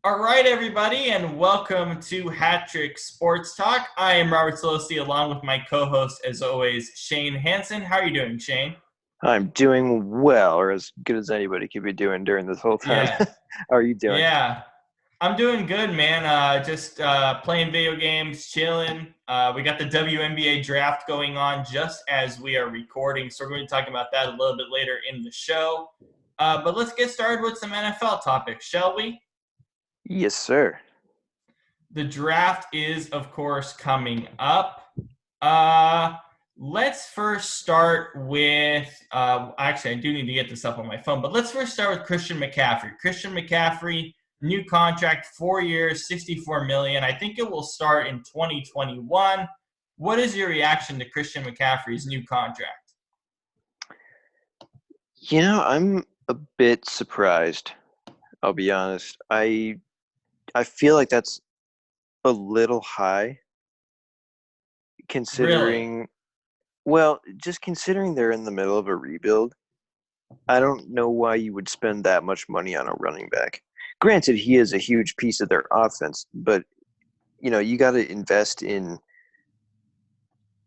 All right, everybody, and welcome to Hat Trick Sports Talk. I am Robert Szolosi, along with my co-host, as always, Shane Hansen. How are you doing, Shane? I'm doing well, or as good as anybody could be doing during this whole time. Yeah, How are you doing? yeah. I'm doing good, man. Just playing video games, chilling. We got the WNBA Draft going on just as we are recording, so we're going to be talking about that a little bit later in the show. But let's get started with some NFL topics, shall we? Yes, sir. The draft is, of course, coming up. Uh, let's first start with. Actually, I do need to get this up on my phone, but let's first start with Christian McCaffrey. Christian McCaffrey, new contract, 4 years, $64 million. I think it will start in 2021. What is your reaction to Christian McCaffrey's new contract? I'm a bit surprised. I'll be honest. I feel like that's a little high, Really? considering. Just considering they're in the middle of a rebuild. I don't know why you would spend that much money on a running back. Granted, he is a huge piece of their offense, but you got to invest in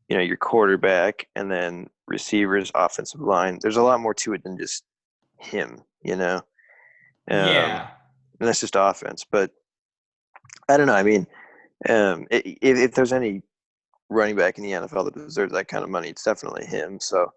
your quarterback and then receivers, offensive line. There's a lot more to it than just him. And Yeah. that's just offense. But I don't know. I mean, if there's any running back in the NFL that deserves that kind of money, it's definitely him. So,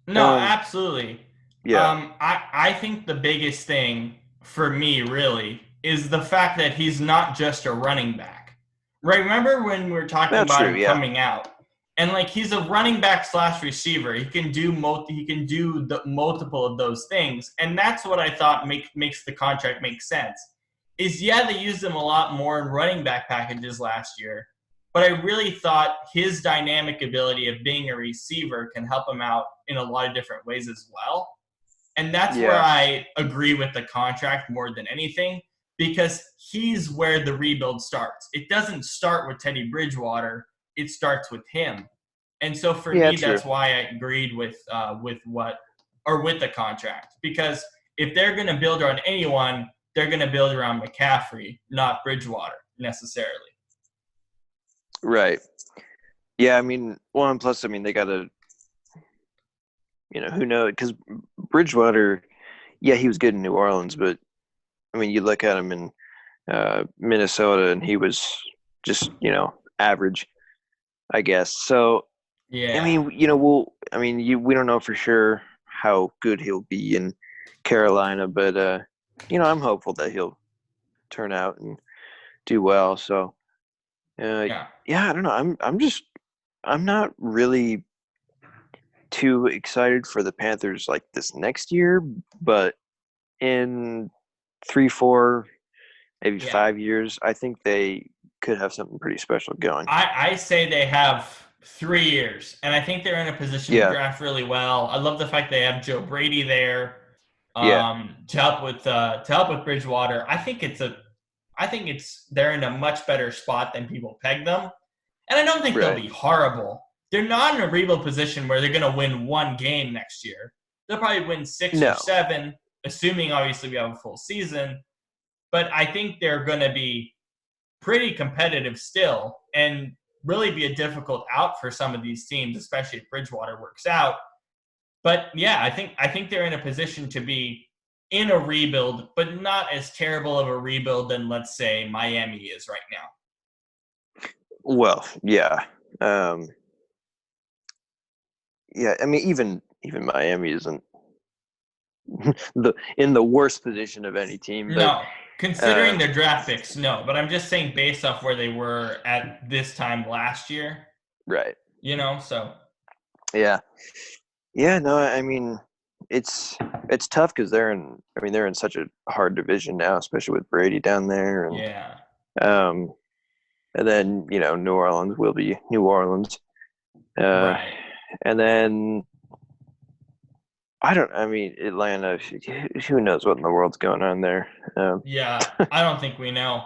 No, um, absolutely. yeah, I think the biggest thing for me really is the fact that he's not just a running back. Right? Remember when we were talking that's about true. him Yeah, coming out? And like he's a running back slash receiver. He can do the multiple of those things. And that's what I thought makes the contract make sense. Is yeah, they used him a lot more in running back packages last year, but I really thought his dynamic ability of being a receiver can help him out in a lot of different ways as well. And that's where yeah, I agree with the contract more than anything because he's where the rebuild starts. It doesn't start with Teddy Bridgewater, it starts with him. And so for yeah, me, true. that's why I agreed with the contract because if they're going to build around anyone, they're going to build around McCaffrey, not Bridgewater necessarily. Right. Yeah, I mean, and plus, I mean, they got to, who knows? Because Bridgewater, yeah, he was good in New Orleans, but I mean, you look at him in Minnesota, and he was just, average, I guess. So, I Yeah. mean, we don't know for sure how good he'll be in Carolina, but I'm hopeful that he'll turn out and do well. So, Yeah. yeah, I don't know. I'm not really too excited for the Panthers like this next year, but in 3, 4, maybe Yeah. 5 years, I think they could have something pretty special going. I say they have 3 years, and I think they're in a position to Yeah, draft really well. I love the fact they have Joe Brady there yeah, to help with Bridgewater. I think it's they're in a much better spot than people peg them, and I don't think they'll right. be horrible. They're not in a rebuild position where they're going to win one game next year. They'll probably win six or No, seven, assuming obviously we have a full season. But I think they're going to be pretty competitive still and really be a difficult out for some of these teams, especially if Bridgewater works out. But yeah, I think they're in a position to be in a rebuild, but not as terrible of a rebuild than let's say Miami is right now. well, yeah, um, yeah. I mean, even Miami isn't the worst position of any team, but No, considering um, their draft picks, no. But I'm just saying based off where they were at this time last year, right, so yeah, yeah. No, I mean, it's tough because they're in such a hard division now, especially with Brady down there, and yeah. um, and then New Orleans will be New Orleans, uh, Right. and then I mean, Atlanta. Who knows what in the world's going on there? Yeah. I don't think we know.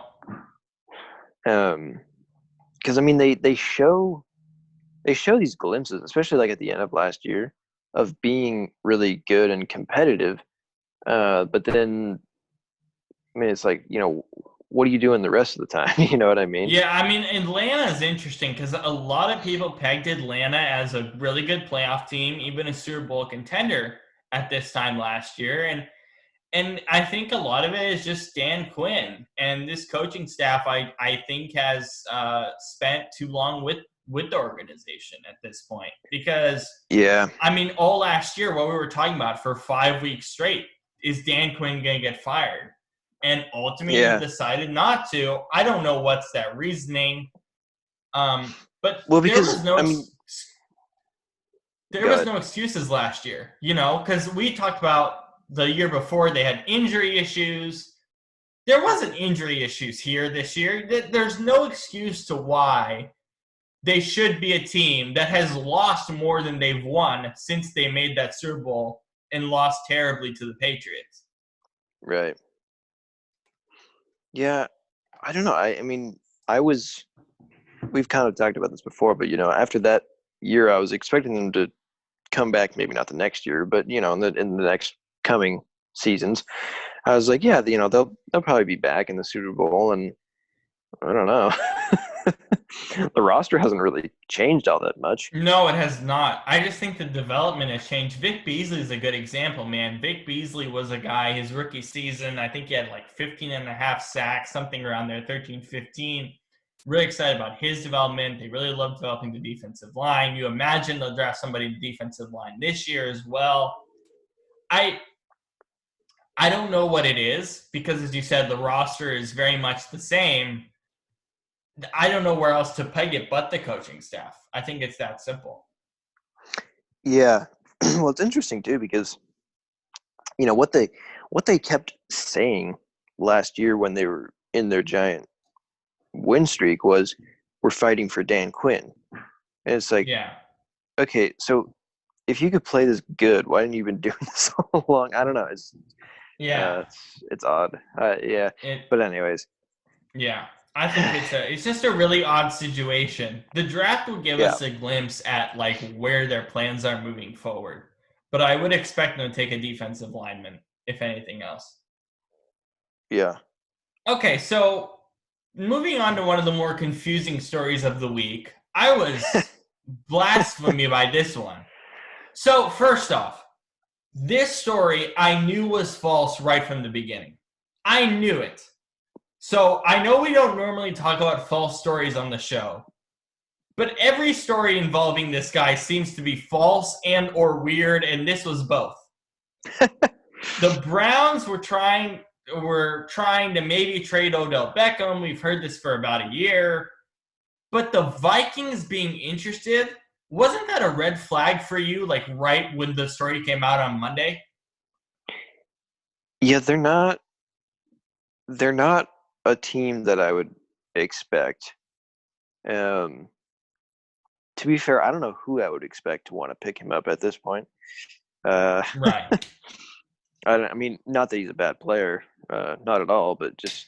Um, because I mean, they show these glimpses, especially like at the end of last year, of being really good and competitive. But then, I mean, it's like what are you doing the rest of the time? You know what I mean? Yeah, I mean, Atlanta is interesting because a lot of people pegged Atlanta as a really good playoff team, even a Super Bowl contender at this time last year. And I think a lot of it is just Dan Quinn and this coaching staff. I think has spent too long with the organization at this point because Yeah. I mean, all last year, what we were talking about for 5 weeks straight is Dan Quinn going to get fired, and ultimately he Yeah. decided not to. I don't know what's that reasoning, but Well, there because was no I mean, there go was ahead. no excuses last year, because we talked about the year before they had injury issues. There wasn't injury issues here this year. There's no excuse to why they should be a team that has lost more than they've won since they made that Super Bowl and lost terribly to the Patriots. Right. Yeah. I don't know. I mean, I was. We've kind of talked about this before, but after that year, I was expecting them to come back. Maybe not the next year, but in the next coming seasons, I was like, yeah, they'll probably be back in the Super Bowl, and I don't know. The roster hasn't really changed all that much. No, it has not. I just think the development has changed. Vic Beasley is a good example, man. Vic Beasley was a guy, his rookie season, I think he had like 15 and a half sacks, something around there, 13, 15. Really excited about his development. They really love developing the defensive line. You imagine they'll draft somebody in the defensive line this year as well. I I don't know what it is because, as you said, the roster is very much the same. I don't know where else to peg it but the coaching staff. I think it's that simple. Yeah. Well, it's interesting too because what they kept saying last year when they were in their giant win streak was, "We're fighting for Dan Quinn," and it's like, Yeah. okay, so if you could play this good, why didn't you been doing this all along? I don't know. Yeah. It's odd. Yeah, It but anyways, yeah. I think it's just a really odd situation. The draft will give yeah, us a glimpse at like where their plans are moving forward. But I would expect them to take a defensive lineman, if anything else. yeah. Okay, so moving on to one of the more confusing stories of the week. I was blasphemy by this one. So, first off, this story I knew was false right from the beginning. I knew it. So, I know we don't normally talk about false stories on the show, but every story involving this guy seems to be false and or weird, and this was both. The Browns were trying to maybe trade Odell Beckham. We've heard this for about a year. But the Vikings being interested, wasn't that a red flag for you, like right when the story came out on Monday? Yeah, they're not a team that I would expect. Um, to be fair, I don't know who I would expect to want to pick him up at this point. Uh, Right. I mean, not that he's a bad player, not at all, but just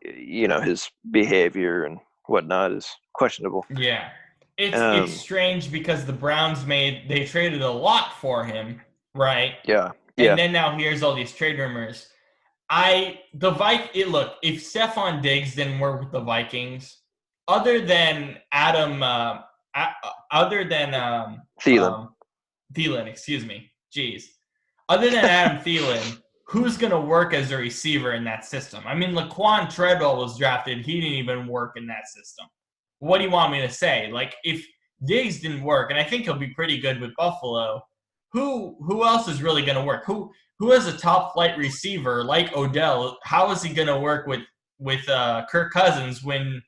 his behavior and whatnot is questionable. Yeah. It's Um, strange because the Browns they traded a lot for him, right? yeah, And yeah, then now here's all these trade rumors. Look, if Stephon Diggs didn't work with the Vikings, other than Adam, other than Thielen. Thielen, excuse me, jeez, other than Adam Thielen, who's gonna work as a receiver in that system? I mean, Laquan Treadwell was drafted; he didn't even work in that system. What do you want me to say? Like, if Diggs didn't work, and I think he'll be pretty good with Buffalo, who else is really gonna work? Who has a top flight receiver like Odell? How is he going to work with Kirk Cousins when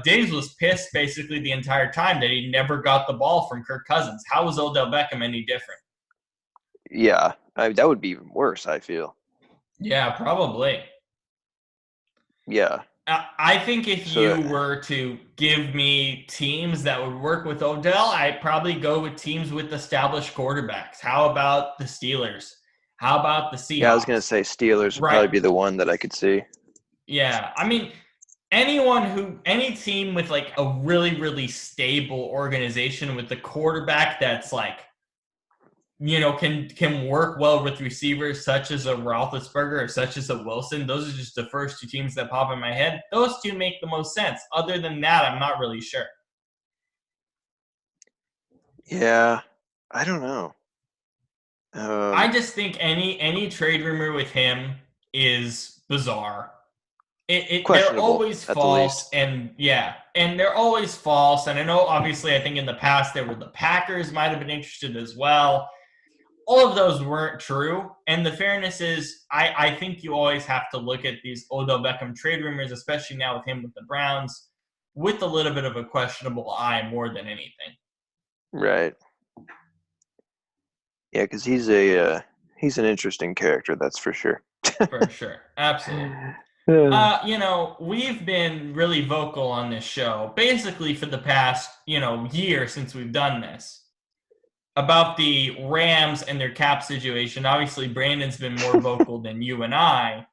Diggs was pissed basically the entire time that he never got the ball from Kirk Cousins? How was Odell Beckham any different? Yeah, that would be even worse, I feel. Yeah, probably. Yeah. I think if So you were to give me teams that would work with Odell, I'd probably go with teams with established quarterbacks. How about the Steelers? How about the yeah, I was gonna Seahawks? say Steelers would Right. probably be the one that I could see. Yeah. I mean, any team with like a really, really stable organization with the quarterback that's like can work well with receivers such as a Roethlisberger or such as a Wilson. Those are just the first two teams that pop in my head. Those two make the most sense. Other than that, I'm not really sure. Yeah, I don't know. I just think any trade rumor with him is bizarre. They're Questionable always at the false, least. and they're always false. And I know, obviously, I think in the past there were the Packers might have been interested as well. All of those weren't true. And the fairness is, I think you always have to look at these Odell Beckham trade rumors, especially now with him with the Browns, with a little bit of a questionable eye more than anything. Right. Yeah, because he's an interesting character, that's for sure. For sure. Absolutely. We've been really vocal on this show, basically for the past, year since we've done this, about the Rams and their cap situation. Obviously, Brandon's been more vocal than you and I,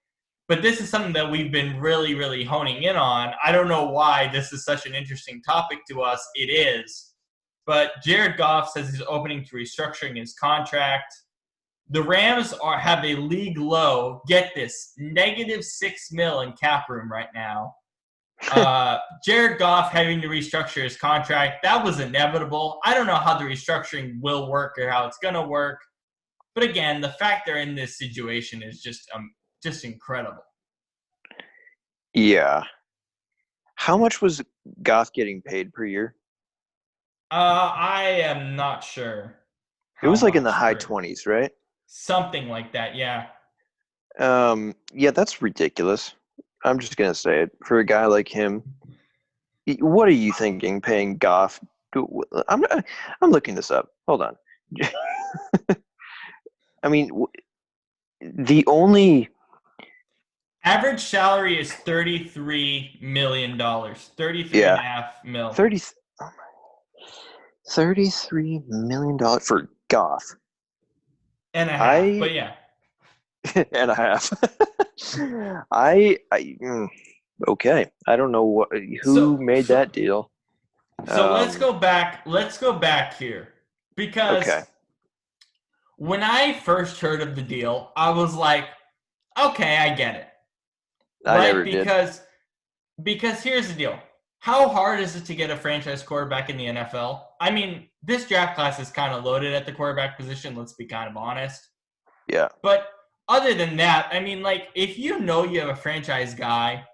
but this is something that we've been really, really honing in on. I don't know why this is such an interesting topic to us. It is. But Jared Goff says he's opening to restructuring his contract. The Rams have a league low, get this, -$6 million in cap room right now. Jared Goff having to restructure his contract, that was inevitable. I don't know how the restructuring will work or how it's going to work. But again, the fact they're in this situation is just incredible. Yeah. How much was Goff getting paid per year? I am not sure It how was like in the much high 20s, right? something like that. Yeah. Yeah, that's ridiculous. I'm just gonna say it. For a guy like him, what are you thinking paying Goff? I'm looking this up. Hold on. I mean, the only Average salary is $33 million, 33 and yeah a half mil 30 $33 million for Goff. and a half. I But yeah. and a half. I okay. I don't know who So made so that deal. so let's go back. Let's go back here because Okay. when I first heard of the deal, I was like, okay, I get it. I Right? never did. Because here's the deal. How hard is it to get a franchise quarterback in the NFL? I mean, this draft class is kind of loaded at the quarterback position, let's be kind of honest. Yeah. But other than that, I mean, like, if you know you have a franchise guy,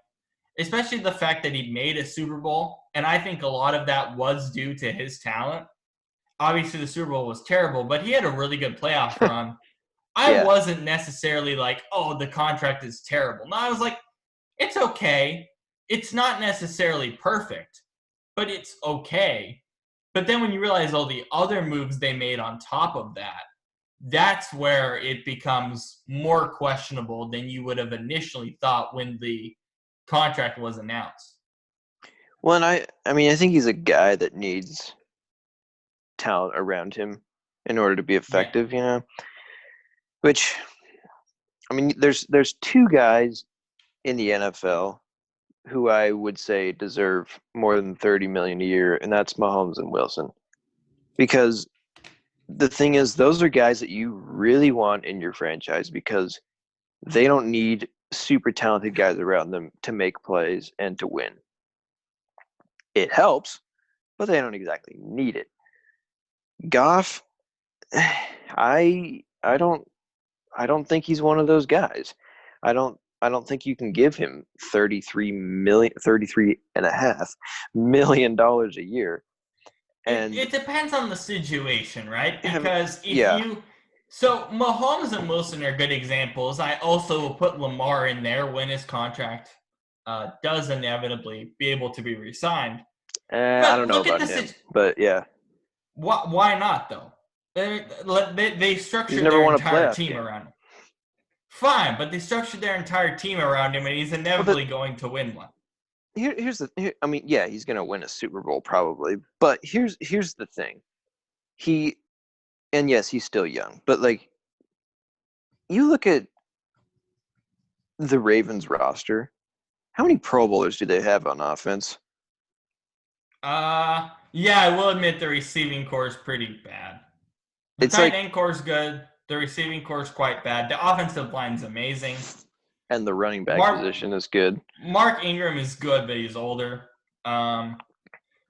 especially the fact that he made a Super Bowl, and I think a lot of that was due to his talent. Obviously, the Super Bowl was terrible, but he had a really good playoff run. I Yeah. wasn't necessarily like, oh, the contract is terrible. No, I was like, it's okay. It's not necessarily perfect, but it's okay. But then when you realize all the other moves they made on top of that, that's where it becomes more questionable than you would have initially thought when the contract was announced. Well, and I mean, I think he's a guy that needs talent around him in order to be Yeah. effective, Which, I mean, there's two guys in the NFL who I would say deserve more than 30 million a year, and that's Mahomes and Wilson. Because the thing is, those are guys that you really want in your franchise because they don't need super talented guys around them to make plays and to win. It helps, but they don't exactly need it. Goff, I don't think he's one of those guys. I don't think you can give him 33.5 million a year. And It depends on the situation, right? have Because if yeah, you so Mahomes and Wilson are good examples. I also will put Lamar in there when his contract does inevitably be able to be re-signed. I don't But know look at about the him, situation. but yeah, Why not though? They he's structured never their won a entire playoff team game. around him. Fine, but they structured their entire team around him, and he's Well, the inevitably going to win one. I mean, yeah, he's gonna win a Super Bowl probably, but here's the thing. He and yes, he's still young, but like you look at the Ravens roster, how many Pro Bowlers do they have on offense? Yeah, I will admit the receiving core is pretty bad. The It's tight like, end core is good. The receiving core is quite bad. The offensive line is amazing. and the running back Mark position is good. Mark Ingram is good, but he's older. What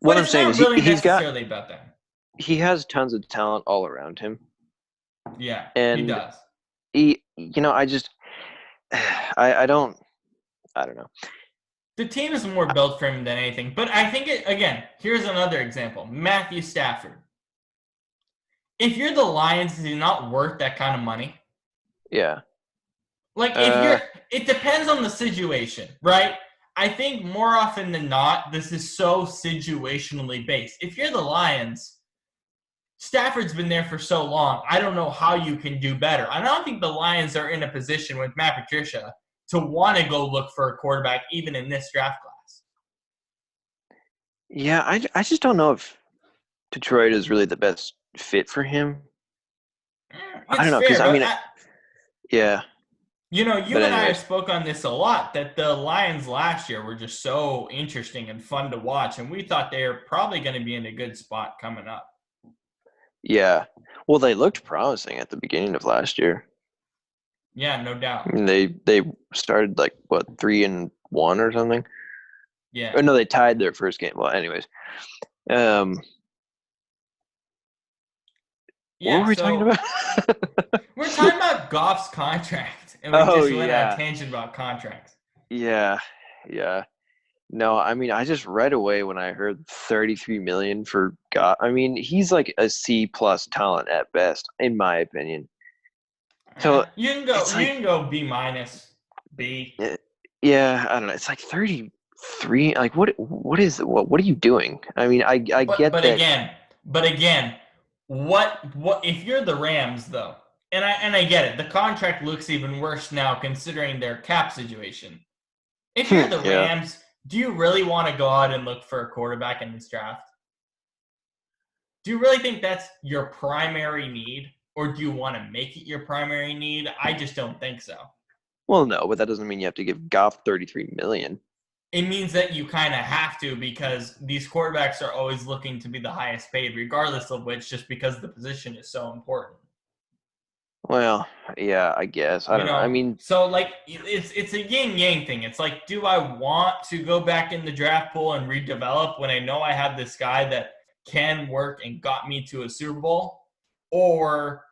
But I'm it's saying not is really necessarily about that. he has tons of talent all around him, Yeah, he and does. I just I don't know. The team is more built for him than anything. But I think, again, here's another example. Matthew Stafford. If you're the Lions, is he not worth that kind of money? Yeah. Like, Uh, it depends on the situation, right? I think more often than not, this is so situationally based. If you're the Lions, Stafford's been there for so long. I don't know how you can do better. I don't think the Lions are in a position with Matt Patricia to want to go look for a quarterback, even in this draft class. yeah, I just don't know if Detroit is really the best fit for him. I It's don't know, because fair, I but mean, yeah, you but and I have anyways, spoke on this a lot, that the Lions last year were just so interesting and fun to watch, and we thought they were probably going to be in a good spot coming up. yeah. Well, they looked promising at the beginning of last year. Yeah, no doubt. I mean, they started like what 3-1 or something. Yeah. Or no, they tied their first game. Well, anyways, um, what were Yeah, we talking so about? we're talking about Goff's contract, and we Oh just went on a yeah, tangent about contracts. yeah, yeah. No, I mean, I just right away when I heard 33 million for God, I mean, he's like a C plus talent at best, in my opinion. So it's You like, can go B minus, B. eh, yeah, I don't know. It's like 33. Like, what are you doing? I mean, I But get but that. again, but again, what if you're the Rams though? And I get it. The contract looks even worse now considering their cap situation. If you're the Yeah. Rams, do you really want to go out and look for a quarterback in this draft? Do you really think that's your primary need? Or do you want to make it your primary need? I just don't think so. Well, no, but that doesn't mean you have to give Goff 33 million. It means that you kind of have to, because these quarterbacks are always looking to be the highest paid, regardless of which, just because the position is so important. Well, yeah, I guess. I don't know. I mean, So like it's a yin yang thing. It's like, do I want to go back in the draft pool and redevelop when I know I have this guy that can work and got me to a Super Bowl, or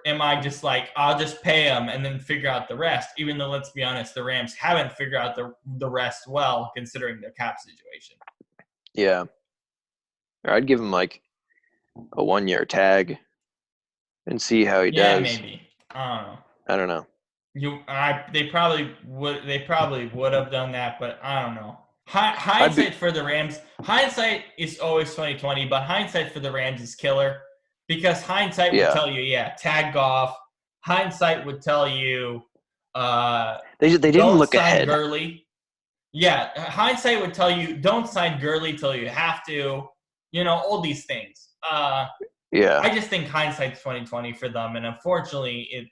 am I just like, I'll just pay him and then figure out the rest? Even though, let's be honest, the Rams haven't figured out the rest well, considering their cap situation. yeah. Or I'd give him like a 1-year tag and see how he Yeah, does. maybe. I don't know. I don't know. They probably would have done that, but I don't know. I'd be Hindsight for the Rams. Hindsight is always 2020, but hindsight for the Rams is killer, because hindsight would yeah. tell you, yeah, tag Goff. Hindsight would tell you, They didn't don't look sign ahead. Gurley. Yeah, hindsight would tell you, don't sign Gurley till you have to. All these things. Yeah. I just think hindsight's 2020 for them, and unfortunately,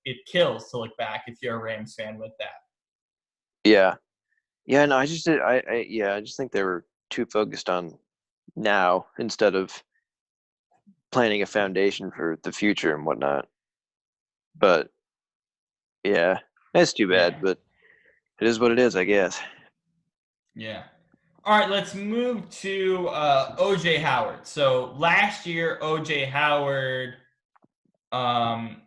it kills to look back if you're a Rams fan with that. Yeah. Yeah, no, I just did I just think they were too focused on now instead of planning a foundation for the future and whatnot. But yeah, that's too Yeah, bad, but it is what it is, I guess. yeah. All right, let's move to OJ Howard. So last year, OJ Howard um,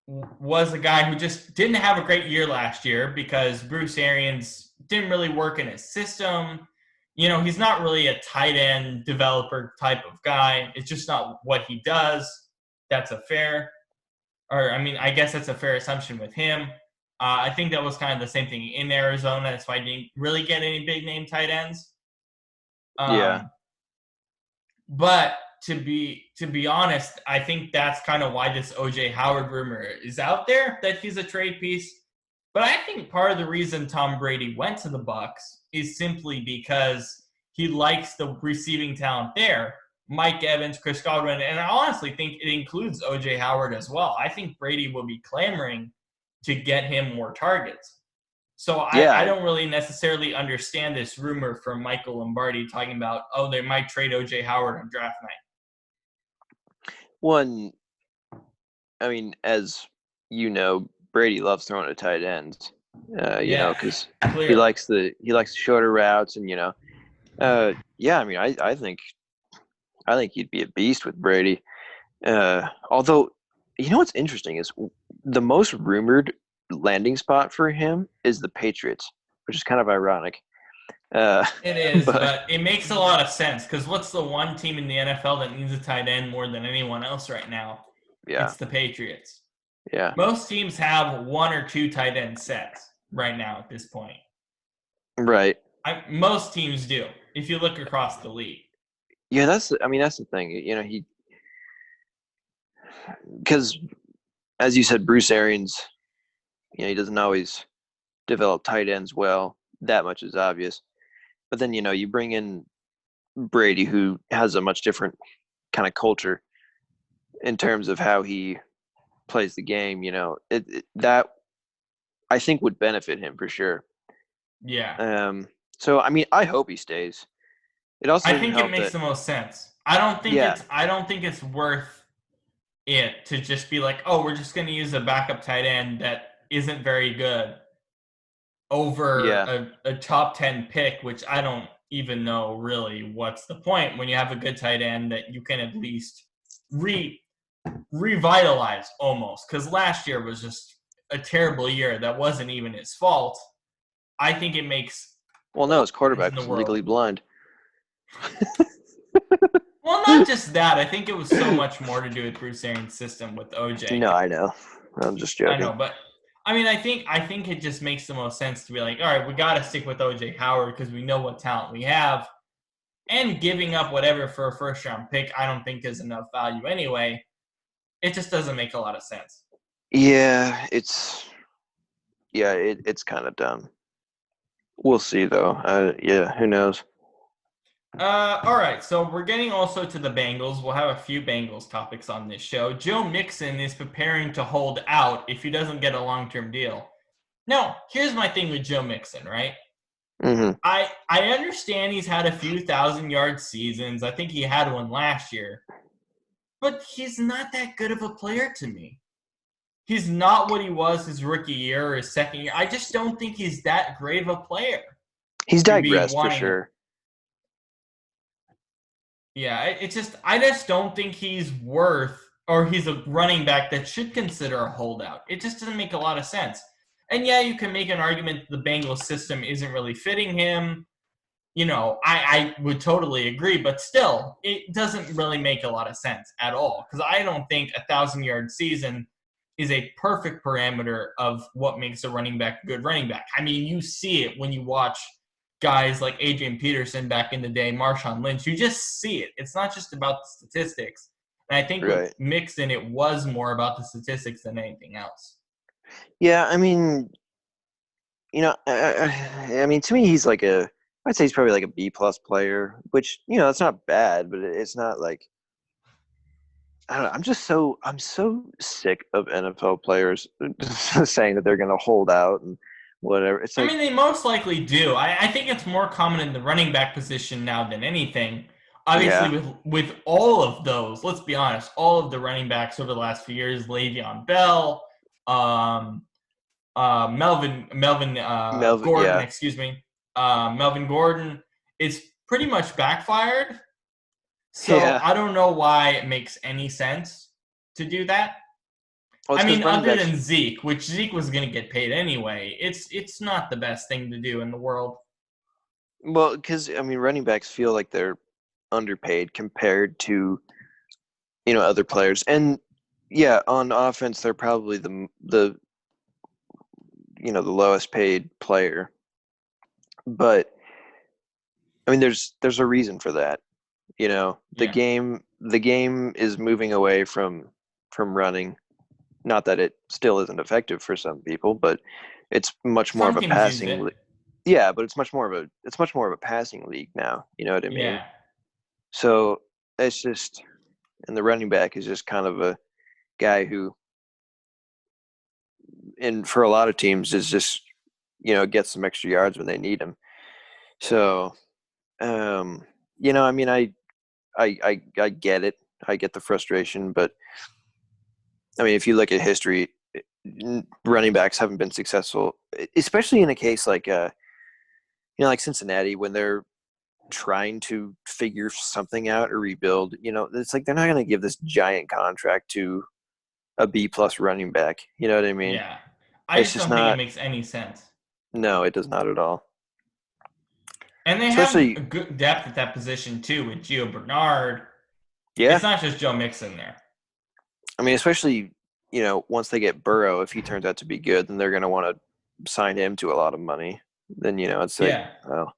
was a guy who just didn't have a great year last year because Bruce Arians didn't really work in his system. He's not really a tight end developer type of guy. It's just not what he does. That's a fair, or I mean, I guess that's a fair assumption with him. I think that was kind of the same thing in Arizona. That's why I didn't really get any big name tight ends. Yeah. Um, but to be honest, I think that's kind of why this OJ Howard rumor is out there, that he's a trade piece. But I think part of the reason Tom Brady went to the Bucks is simply because he likes the receiving talent there. Mike Evans, Chris Godwin, and I honestly think it includes OJ Howard as well. I think Brady will be clamoring to get him more targets. So I Yeah. don't really necessarily understand this rumor from Michael Lombardi talking about, oh, they might trade OJ Howard on draft night. One, I mean, as you know, Brady loves throwing to tight ends. Yeah, because clearly. he likes the shorter routes, and yeah. I mean, I think he'd be a beast with Brady. Although, what's interesting is the most rumored landing spot for him is the Patriots, which is kind of ironic. It is, But but it makes a lot of sense because what's the one team in the NFL that needs a tight end more than anyone else right now? yeah, It's the Patriots. yeah, Most teams have one or two tight end sets right now at this point. right. Most teams do, if you look across the league. Yeah, that's the thing. Because as you said, Bruce Arians, he doesn't always develop tight ends well. That much is obvious. But then you bring in Brady, who has a much different kind of culture in terms of how he plays the game. That I think would benefit him for sure. Yeah. So I mean, I hope he stays. It also I doesn't think it help makes that, the most sense. I don't think it's worth it to just be like, oh, we're just going to use a backup tight end that isn't very good over yeah, a top 10 pick, which I don't even know really what's the point when you have a good tight end that you can at least re revitalize almost. Because last year was just a terrible year that wasn't even his fault. I think it makes well, all no, his the sense quarterback in the was world. legally blind. Well, not just that. I think it was so much more to do with Bruce Arians' system with OJ. No, I know. I'm just I joking. know, but I mean, I think it just makes the most sense to be like, all right, we got to stick with OJ Howard because we know what talent we have, and giving up whatever for a first round pick, I don't think is enough value anyway. It just doesn't make a lot of sense. Yeah, it's kind of dumb. We'll see though. Yeah, who knows? All right, so we're getting also to the Bengals. We'll have a few Bengals topics on this show. Joe Mixon is preparing to hold out if he doesn't get a long term deal. Now, here's my thing with Joe Mixon, right? Hmm. I understand he's had a few 1,000-yard seasons. I think he had one last year, but he's not that good of a player to me. He's not what he was his rookie year or his second year. I just don't think he's that great of a player He's to be digressed for wanting. sure. Yeah, I just don't think he's worth, or he's a running back that should consider a holdout. It just doesn't make a lot of sense. And yeah, you can make an argument that the Bengals system isn't really fitting him. I would totally agree, but still, it doesn't really make a lot of sense at all because I don't think 1,000-yard season is a perfect parameter of what makes a running back a good running back. I mean, you see it when you watch guys like Adrian Peterson back in the day, Marshawn Lynch. You just see it. It's not just about the statistics. And I think with Right. Mixon, it was more about the statistics than anything else. Yeah, I mean, I mean, to me, I'd say he's probably like a B plus player, which that's not bad, but it's not like I don't know. I'm so sick of NFL players saying that they're going to hold out and whatever. It's I like, mean, they most likely do. I think it's more common in the running back position now than anything. Obviously, yeah, with all of those, let's be honest, all of the running backs over the last few years, Le'Veon Bell, um, Melvin Melvin, Gordon, yeah, excuse me, Melvin Gordon, it's pretty much backfired. So yeah. I don't know why it makes any sense to do that. Well, I it's because mean, running other backs. than Zeke, which Zeke was going to get paid anyway, it's not the best thing to do in the world. Well, because I mean, running backs feel like they're underpaid compared to other players, and yeah, on offense they're probably the lowest paid player. But I mean, there's a reason for that. The Yeah, game is moving away from running. Not that it still isn't effective for some people, but it's much more of some a teams use passing. it. Yeah, but it's much more of a passing league now. You know what I mean? Yeah, So it's just, and the running back is just kind of a guy who, and for a lot of teams, is just gets some extra yards when they need him. So, I mean, I get it. I get the frustration, but I mean, if you look at history, running backs haven't been successful, especially in a case like like Cincinnati when they're trying to figure something out or rebuild. It's like they're not going to give this giant contract to a B plus running back. You know what I mean? Yeah. I It's just just don't think it not. makes any sense. No, it does not at all. And they have a Especially, good depth at that position too with Gio Bernard. yeah. It's not just Joe Mixon there. I mean, especially once they get Burrow, if he turns out to be good, then they're going to want to sign him to a lot of money. Then it's like, Yeah. well,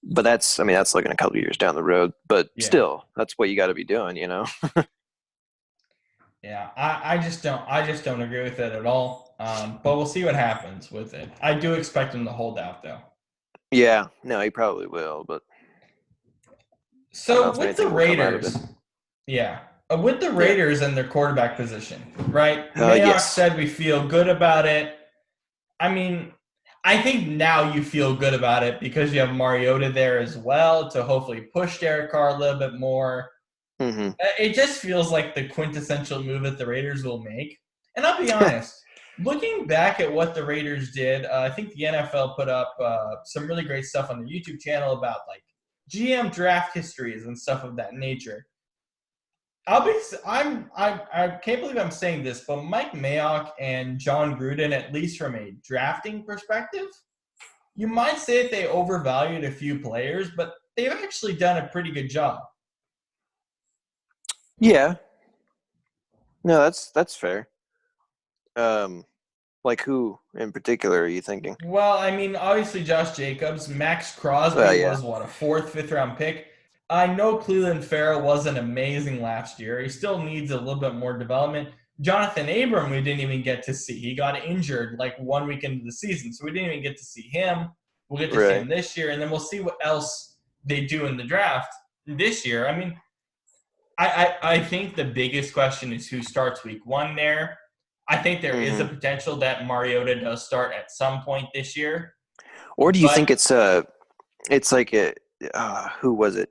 but that's looking a couple of years down the road. But Yeah. still, that's what you got to be doing. Yeah. I just don't agree with it at all. But we'll see what happens with it. I do expect him to hold out though. Yeah, no, he probably will, but I don't know So if with the anything will come out of it. Raiders, yeah. With the Yeah. Raiders and their quarterback position, right? Mayock Yes. said we feel good about it. I mean, I think now you feel good about it because you have Mariota there as well to hopefully push Derek Carr a little bit more. Hmm. It just feels like the quintessential move that the Raiders will make. And I'll be honest, looking back at what the Raiders did, I think the NFL put up some really great stuff on their YouTube channel about like GM draft histories and stuff of that nature. I can't believe I'm saying this, but Mike Mayock and John Gruden, at least from a drafting perspective, you might say that they overvalued a few players, but they've actually done a pretty good job. Yeah. No, that's fair. Like who in particular are you thinking? Well, I mean, obviously Josh Jacobs, Max Well, Crosby yeah. was what, a fourth, fifth round pick. I know Cleveland Farrell wasn't amazing last year. He still needs a little bit more development. Jonathan Abram, we didn't even get to see. He got injured like 1 week into the season, so we didn't even get to see him. We'll get to see Right. him this year, and then we'll see what else they do in the draft this year. I mean, I think the biggest question is who starts week one there. I think there is a Hmm. potential that Mariota does start at some point this year, Or do you but think it's like who was it?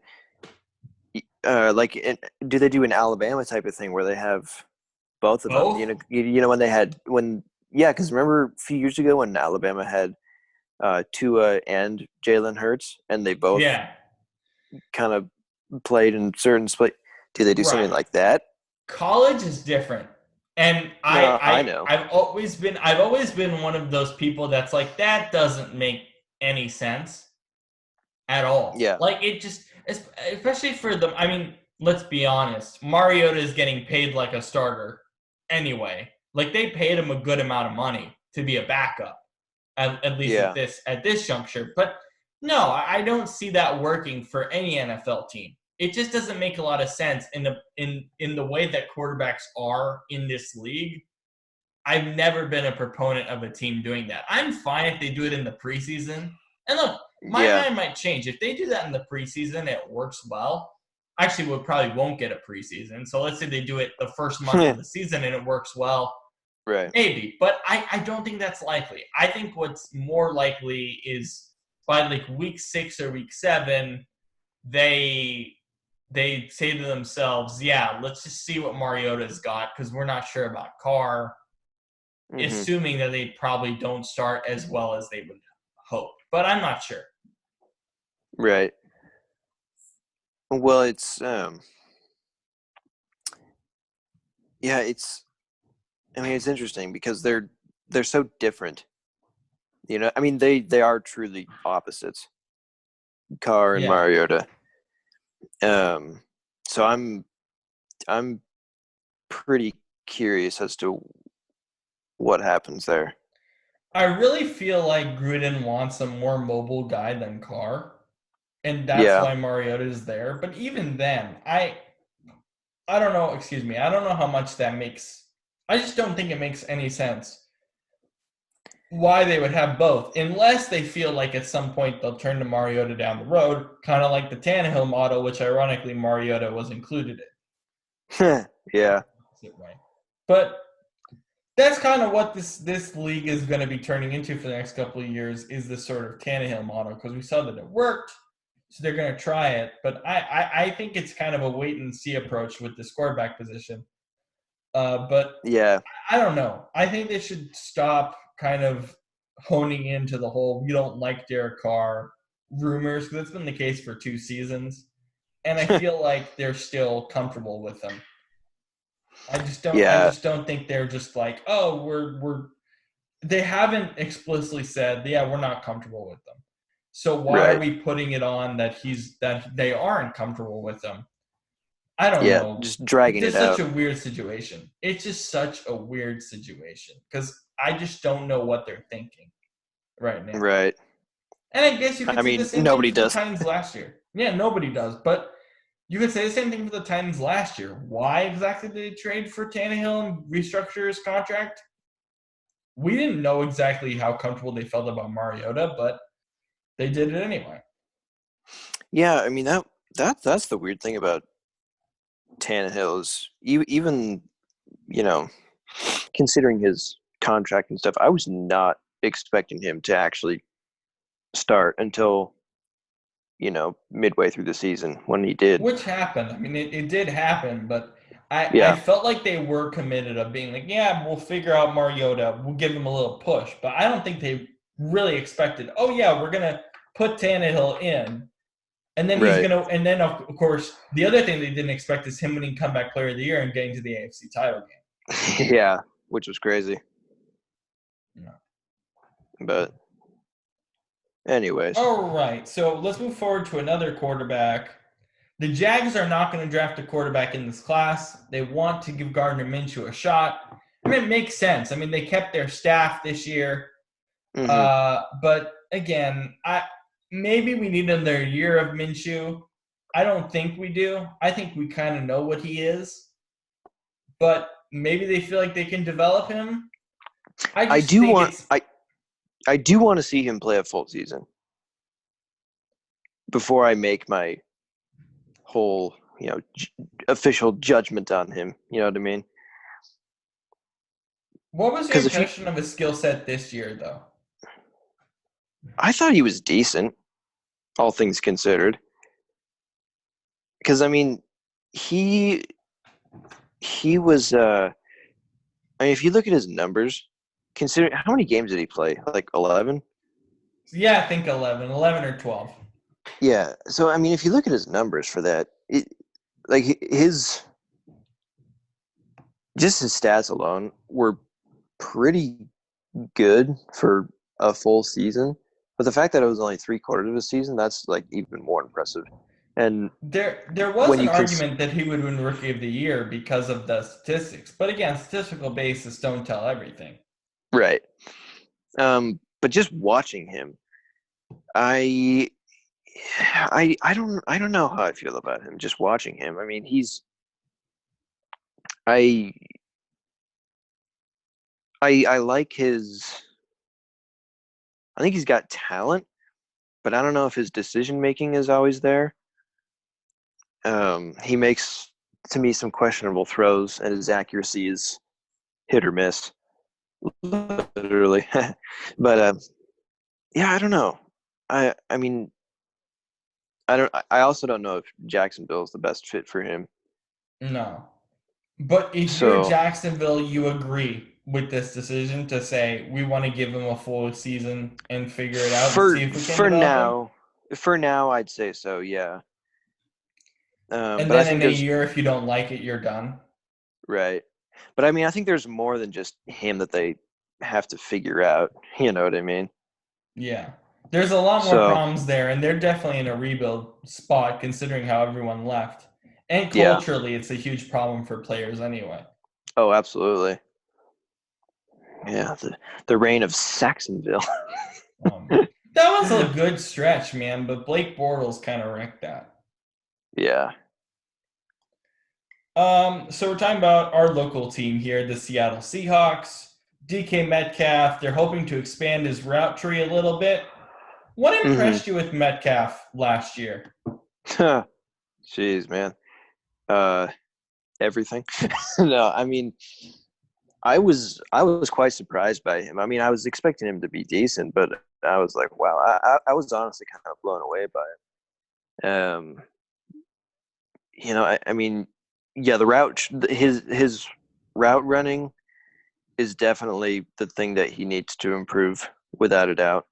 Do they do an Alabama type of thing where they have both of them? both. When they had yeah, because remember a few years ago when Alabama had Tua and Jalen Hurts, and they both Yeah, kind of played in certain split. Do they do something right. like that? College is different. And No, I know. I've always been one of those people that's like that doesn't make any sense at all. Yeah, Like it just especially for them. I mean, let's be honest. Mariota is getting paid like a starter anyway. Like they paid him a good amount of money to be a backup, at least yeah, at this juncture. But no, I don't see that working for any NFL team. It just doesn't make a lot of sense in the way that quarterbacks are in this league. I've never been a proponent of a team doing that. I'm fine if they do it in the preseason. And look, my yeah. mind might change. If they do that in the preseason, it works well. Actually, we probably won't get a preseason. So let's say they do it the first month of the season and it works well. Right. Maybe, but I don't think that's likely. I think what's more likely is by like week 6 or week 7, they say to themselves, "Yeah, let's just see what Mariota's got because we're not sure about Carr." Hmm. Assuming that they probably don't start as well as they would hope, but I'm not sure. Right. Well, it's yeah, it's I mean, it's interesting because they're so different. I mean, they are truly opposites, Carr and Yeah, Mariota. Um, so I'm pretty curious as to what happens there. I really feel like Gruden wants a more mobile guy than Carr, and that's Yeah. why Mariota is there. But even then, I don't know. Excuse me. I don't know how much that makes. I just don't think it makes any sense why they would have both, unless they feel like at some point they'll turn to Mariota down the road, kind of like the Tannehill model, which ironically Mariota was included Yeah. in. Right. But that's kind of what this league is going to be turning into for the next couple of years is this sort of Tannehill model because we saw that it worked. so they're going to try it. But I think it's kind of a wait and see approach with this quarterback position. But Yeah, I don't know. I think they should stop kind of honing into the whole "we don't like Derek Carr" rumors, because it's been the case for 2 seasons, and I feel like they're still comfortable with them. I just don't. I yeah, just don't think they're just like, oh, we're. They haven't explicitly said, yeah, we're not comfortable with them. So why are right. we putting it on that they aren't comfortable with them? I don't Yeah, know. just It's dragging it just such out. a weird situation. It's just such a weird situation because I just don't know what they're thinking right now. Right. And I guess you I could say the mean, same thing nobody for the does. Titans last year. Yeah, nobody does. But you could say the same thing for the Titans last year. Why exactly did they trade for Tannehill and restructure his contract? We didn't know exactly how comfortable they felt about Mariota, but they did it anyway. Yeah, I mean that's the weird thing about Tannehill is even considering his contract and stuff, I was not expecting him to actually start until midway through the season when he did. Which happened. I mean, it did happen, but I Yeah, felt like they were committed of being like, yeah, we'll figure out Mariota. We'll give him a little push. But I don't think they really expected, oh, yeah, we're going to put Tannehill in. And then he's right. going to – and then, of course, the other thing they didn't expect is him winning Comeback Player of the Year and getting to the AFC title game. Yeah, which was crazy. Yeah. But anyways, All right. So let's move forward to another quarterback. The Jags are not going to draft a quarterback in this class. They want to give Gardner Minshew a shot. I mean, it makes sense. I mean, they kept their staff this year. hmm But again, maybe we need another year of Minshew. I don't think we do. I think we kind of know what he is. But maybe they feel like they can develop him. I I just do think want it's I do want to see him play a full season before I make my whole official judgment on him. You know what I mean? what was your Because if you, impression of his skill set this year, though? I thought he was decent, all things considered. Because I mean, he he was. I mean, if you look at his numbers, consider how many games did he play? Like 11. Yeah, I think 11 or 12. Yeah. So I mean, if you look at his numbers for that, his just his stats alone were pretty good for a full season. But the fact that it was only 3/4 of a season, that's like even more impressive. And There was when an you can, argument that he would win Rookie of the Year because of the statistics, but again, statistical basis don't tell everything. right. But just watching him, I, I don't know how I feel about him. Just watching him, I mean, I, I like his. I think he's got talent, but I don't know if his decision making is always there. He makes to me some questionable throws, and his accuracy is hit or miss, literally. But yeah, I don't know. I mean, I don't. I also don't know if Jacksonville is the best fit for him. No. But if you're So Jacksonville, you agree with this decision to say we want to give him a full season and figure it out and for see if we can for develop him. now, for now, I'd say so. Yeah. And But I then think in a there's year, if you don't like it, you're done. right. But I mean, I think there's more than just him that they have to figure out. You know what I mean? Yeah. There's a lot more So problems there, and they're definitely in a rebuild spot considering how everyone left. And yeah. culturally, it's a huge problem for players anyway. Oh, absolutely. Yeah. The reign of Saxonville. That was a good stretch, man, but Blake Bortles kind of wrecked that. Yeah. So we're talking about our local team here, the Seattle Seahawks. DK Metcalf, they're hoping to expand his route tree a little bit. What hmm impressed you with Metcalf last year? Jeez, man. Uh, everything. No, I mean, I was quite surprised by him. I mean, I was expecting him to be decent, but I was like, wow. I was honestly kind of blown away by it. Um, I mean, yeah, the route his route running is definitely the thing that he needs to improve without a doubt.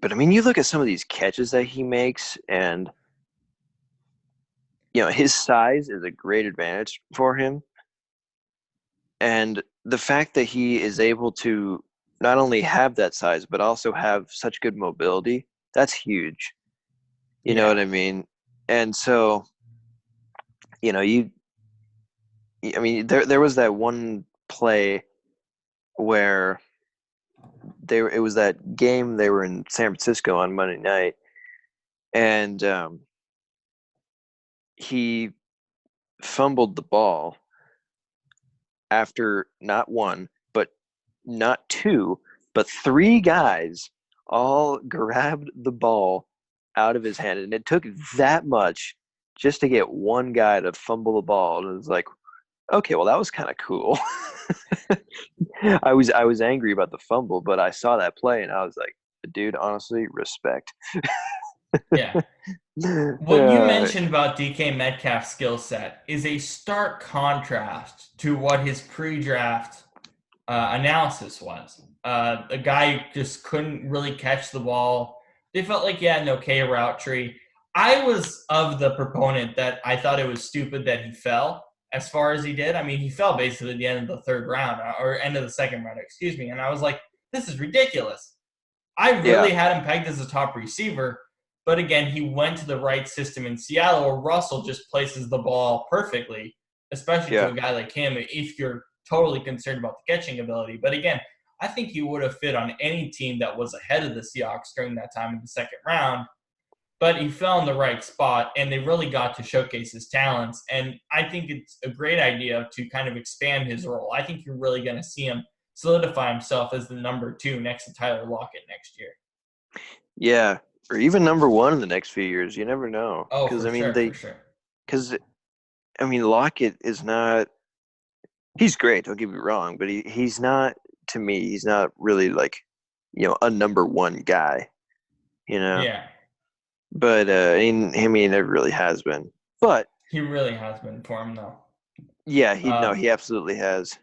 But I mean, you look at some of these catches that he makes, and his size is a great advantage for him. And the fact that he is able to not only have that size, but also have such good mobility, that's huge. You know Yeah. what I mean? And so, you know, you, I mean, there was that one play where it was that game they were in San Francisco on Monday night, and he fumbled the ball after not one, but not two, but three guys all grabbed the ball out of his hand. And it took that much just to get one guy to fumble the ball. And it was like, okay, well, that was kind of cool. I was angry about the fumble, but I saw that play and I was like, dude, honestly, respect. Yeah. What you uh, mentioned about DK Metcalf's skill set is a stark contrast to what his pre-draft analysis was. A guy just couldn't really catch the ball. They felt like he had an okay route tree. I was of the proponent that I thought it was stupid that he fell as far as he did. I mean, he fell basically at the end of the third round or end of the second round, excuse me. And I was like, this is ridiculous. I yeah, really had him pegged as a top receiver. But again, he went to the right system in Seattle where Russell just places the ball perfectly, especially to yeah, a guy like him if you're totally concerned about the catching ability. But again, I think he would have fit on any team that was ahead of the Seahawks during that time in the second round. But he fell in the right spot, and they really got to showcase his talents. And I think it's a great idea to kind of expand his role. I think you're really going to see him solidify himself as the number 2 next to Tyler Lockett next year. yeah. Or even number one in the next few years. You never know. Oh, for sure, for sure. Because I mean, Lockett is not. He's great. Don't get me wrong, but he's not. To me, he's not really like, a number one guy. You know, Yeah, but he never really has been. But he really has been for him, though. yeah, Uh, he absolutely has.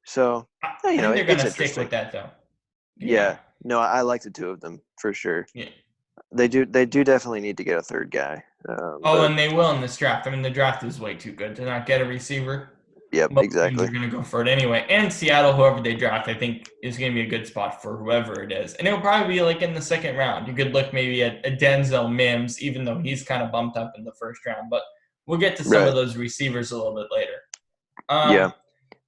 So I think they're going it's to stick interesting. with that, though. Yeah, Yeah, no, I like the two of them for sure. yeah. They do definitely need to get a third guy. Oh, But and they will in this draft. I mean, the draft is way too good to not get a receiver. yep, Most teams are exactly. going to go for it anyway. And Seattle, whoever they draft, I think is going to be a good spot for whoever it is. And it'll probably be like in the second round. You could look maybe at a Denzel Mims, even though he's kind of bumped up in the first round. But we'll get to some of Right. those receivers a little bit later. Um, Yeah.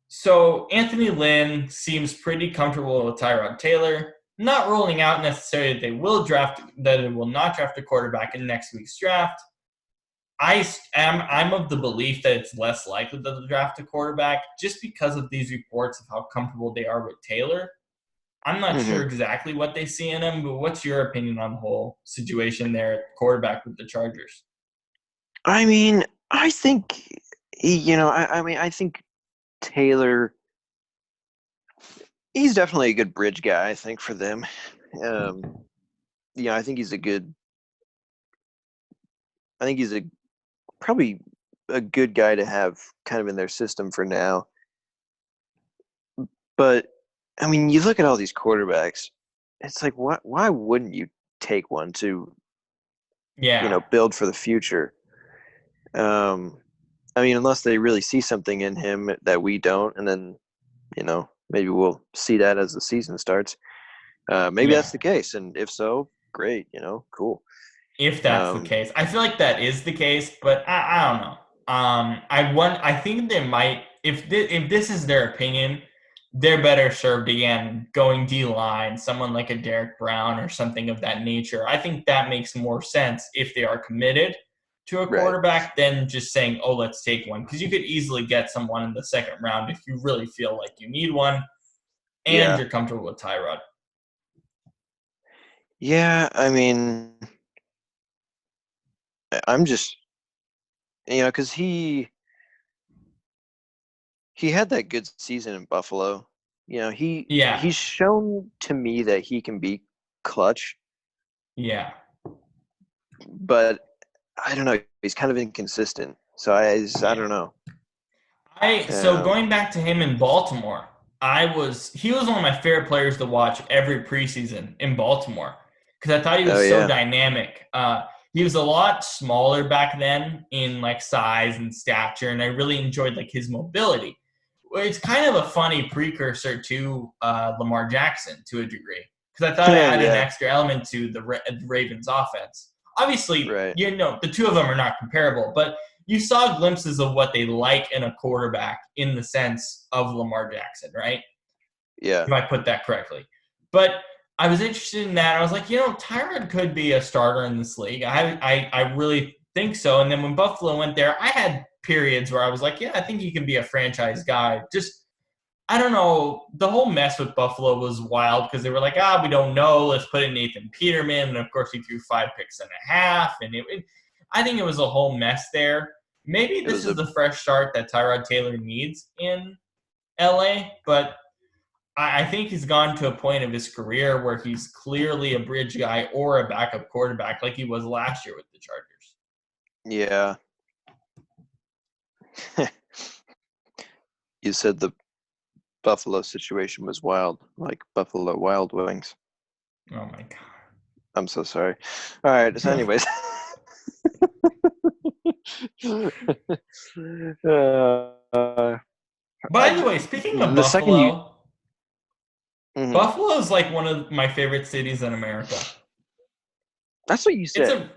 So Anthony Lynn seems pretty comfortable with Tyrod Taylor. Not ruling out necessarily that it will not draft a quarterback in next week's draft. I'm of the belief that it's less likely that they'll draft a quarterback just because of these reports of how comfortable they are with Taylor. I'm not sure hmm exactly what they see in him, but what's your opinion on the whole situation there at quarterback with the Chargers? I mean, I think I think Taylor. He's definitely a good bridge guy. I think for them. Um, I think he's a good. I think he's a probably a good guy to have kind of in their system for now. But I mean, you look at all these quarterbacks. It's like, why wouldn't you take one to Yeah, build for the future? Um, I mean, unless they really see something in him that we don't, and then maybe we'll see that as the season starts. Maybe yeah. that's the case, and if so, great. Cool. If that's the Um, case. I feel like that is the case, but I don't know. I think they might if this is their opinion, they're better served again going D line, someone like a Derek Brown or something of that nature. I think that makes more sense if they are committed to a right. quarterback than just saying, "Oh, let's take one," because you could easily get someone in the second round if you really feel like you need one and Yeah. you're comfortable with Tyrod. Yeah. I mean, I'm just because he had that good season in Buffalo. Yeah, He's shown to me that he can be clutch. yeah, but I don't know. He's kind of inconsistent. So I Yeah. don't know. So Um, going back to him in Baltimore, he was one of my favorite players to watch every preseason in Baltimore because I thought he oh was so yeah, dynamic. He was a lot smaller back then in like size and stature, and I really enjoyed like his mobility. It's kind of a funny precursor to Lamar Jackson to a degree because I thought it added an yeah, extra element to the Ravens offense. Obviously, right, the two of them are not comparable, but you saw glimpses of what they like in a quarterback in the sense of Lamar Jackson, right? yeah. If I put that correctly. But I was interested in that. I was like, Tyrod could be a starter in this league. I really think so. And then when Buffalo went there, I had periods where I was like, yeah, I think he can be a franchise guy. Just, I don't know. The whole mess with Buffalo was wild because they were like, we don't know. Let's put in Nathan Peterman. And of course, he threw 5.5 picks. And I think it was a whole mess there. Maybe It this was is a the fresh start that Tyrod Taylor needs in LA, but I think he's gone to a point of his career where he's clearly a bridge guy or a backup quarterback like he was last year with the Chargers. yeah. You said the Buffalo situation was wild, like Buffalo Wild Wings. Oh my I'm so sorry. All right. So, God. anyways, uh, By the way, speaking of the second you, Buffalo, mhm. Buffalo is like one of my favorite cities in America. That's what you It's said. a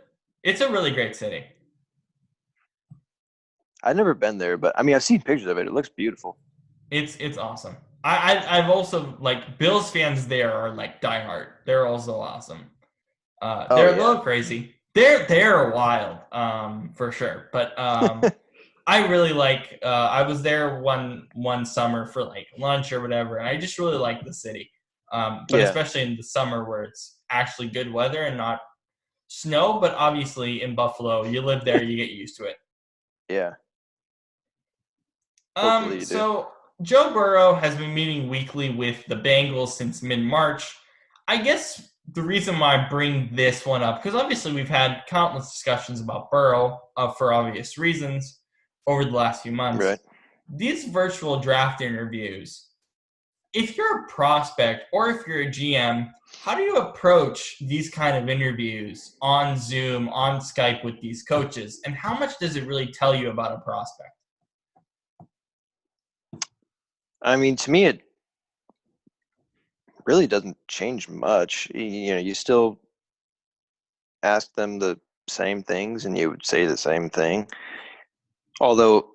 it's a really great city. I've never been there, but I mean, I've seen pictures of it. It looks beautiful. It's awesome. I've also like Bills fans there are like diehard. They're also awesome. Oh They're a yeah, little crazy. They're wild, for sure. But I really like. I was there one summer for like lunch or whatever, and I just really like the city. But yeah, especially in the summer where it's actually good weather and not snow. But obviously in Buffalo, you live there, you get used to it. yeah. Hopefully you do. So Joe Burrow has been meeting weekly with the Bengals since mid-March. I guess the reason why I bring this one up, because obviously we've had countless discussions about Burrow for obvious reasons over the last few months. Right. These virtual draft interviews, if you're a prospect or if you're a GM, how do you approach these kind of interviews on Zoom, on Skype with these coaches? And how much does it really tell you about a prospect? I mean, to me, it really doesn't change much. You know, you still ask them the same things, and you would say the same thing. Although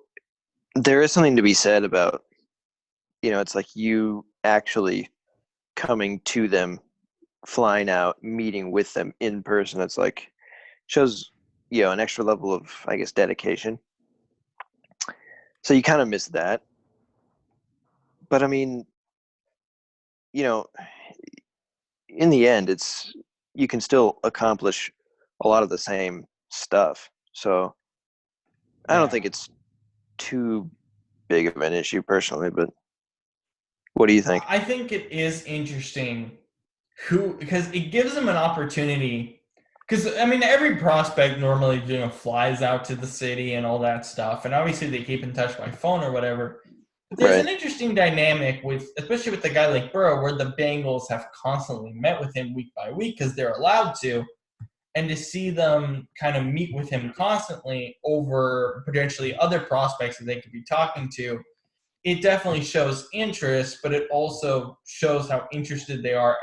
there is something to be said about, it's like you actually coming to them, flying out, meeting with them in person. It's like shows, an extra level of, I guess, dedication. So you kind of miss that. But I mean, you know, in the end, it's you can still accomplish a lot of the same stuff. So I don't Yeah. think it's too big of an issue personally, but what do you think? I think it is interesting because it gives them an opportunity. Because I mean, every prospect normally flies out to the city and all that stuff, and obviously they keep in touch by phone or whatever. But there's Right. an interesting dynamic especially with a guy like Burrow, where the Bengals have constantly met with him week by week because they're allowed to, and to see them kind of meet with him constantly over potentially other prospects that they could be talking to, it definitely shows interest, but it also shows how interested they are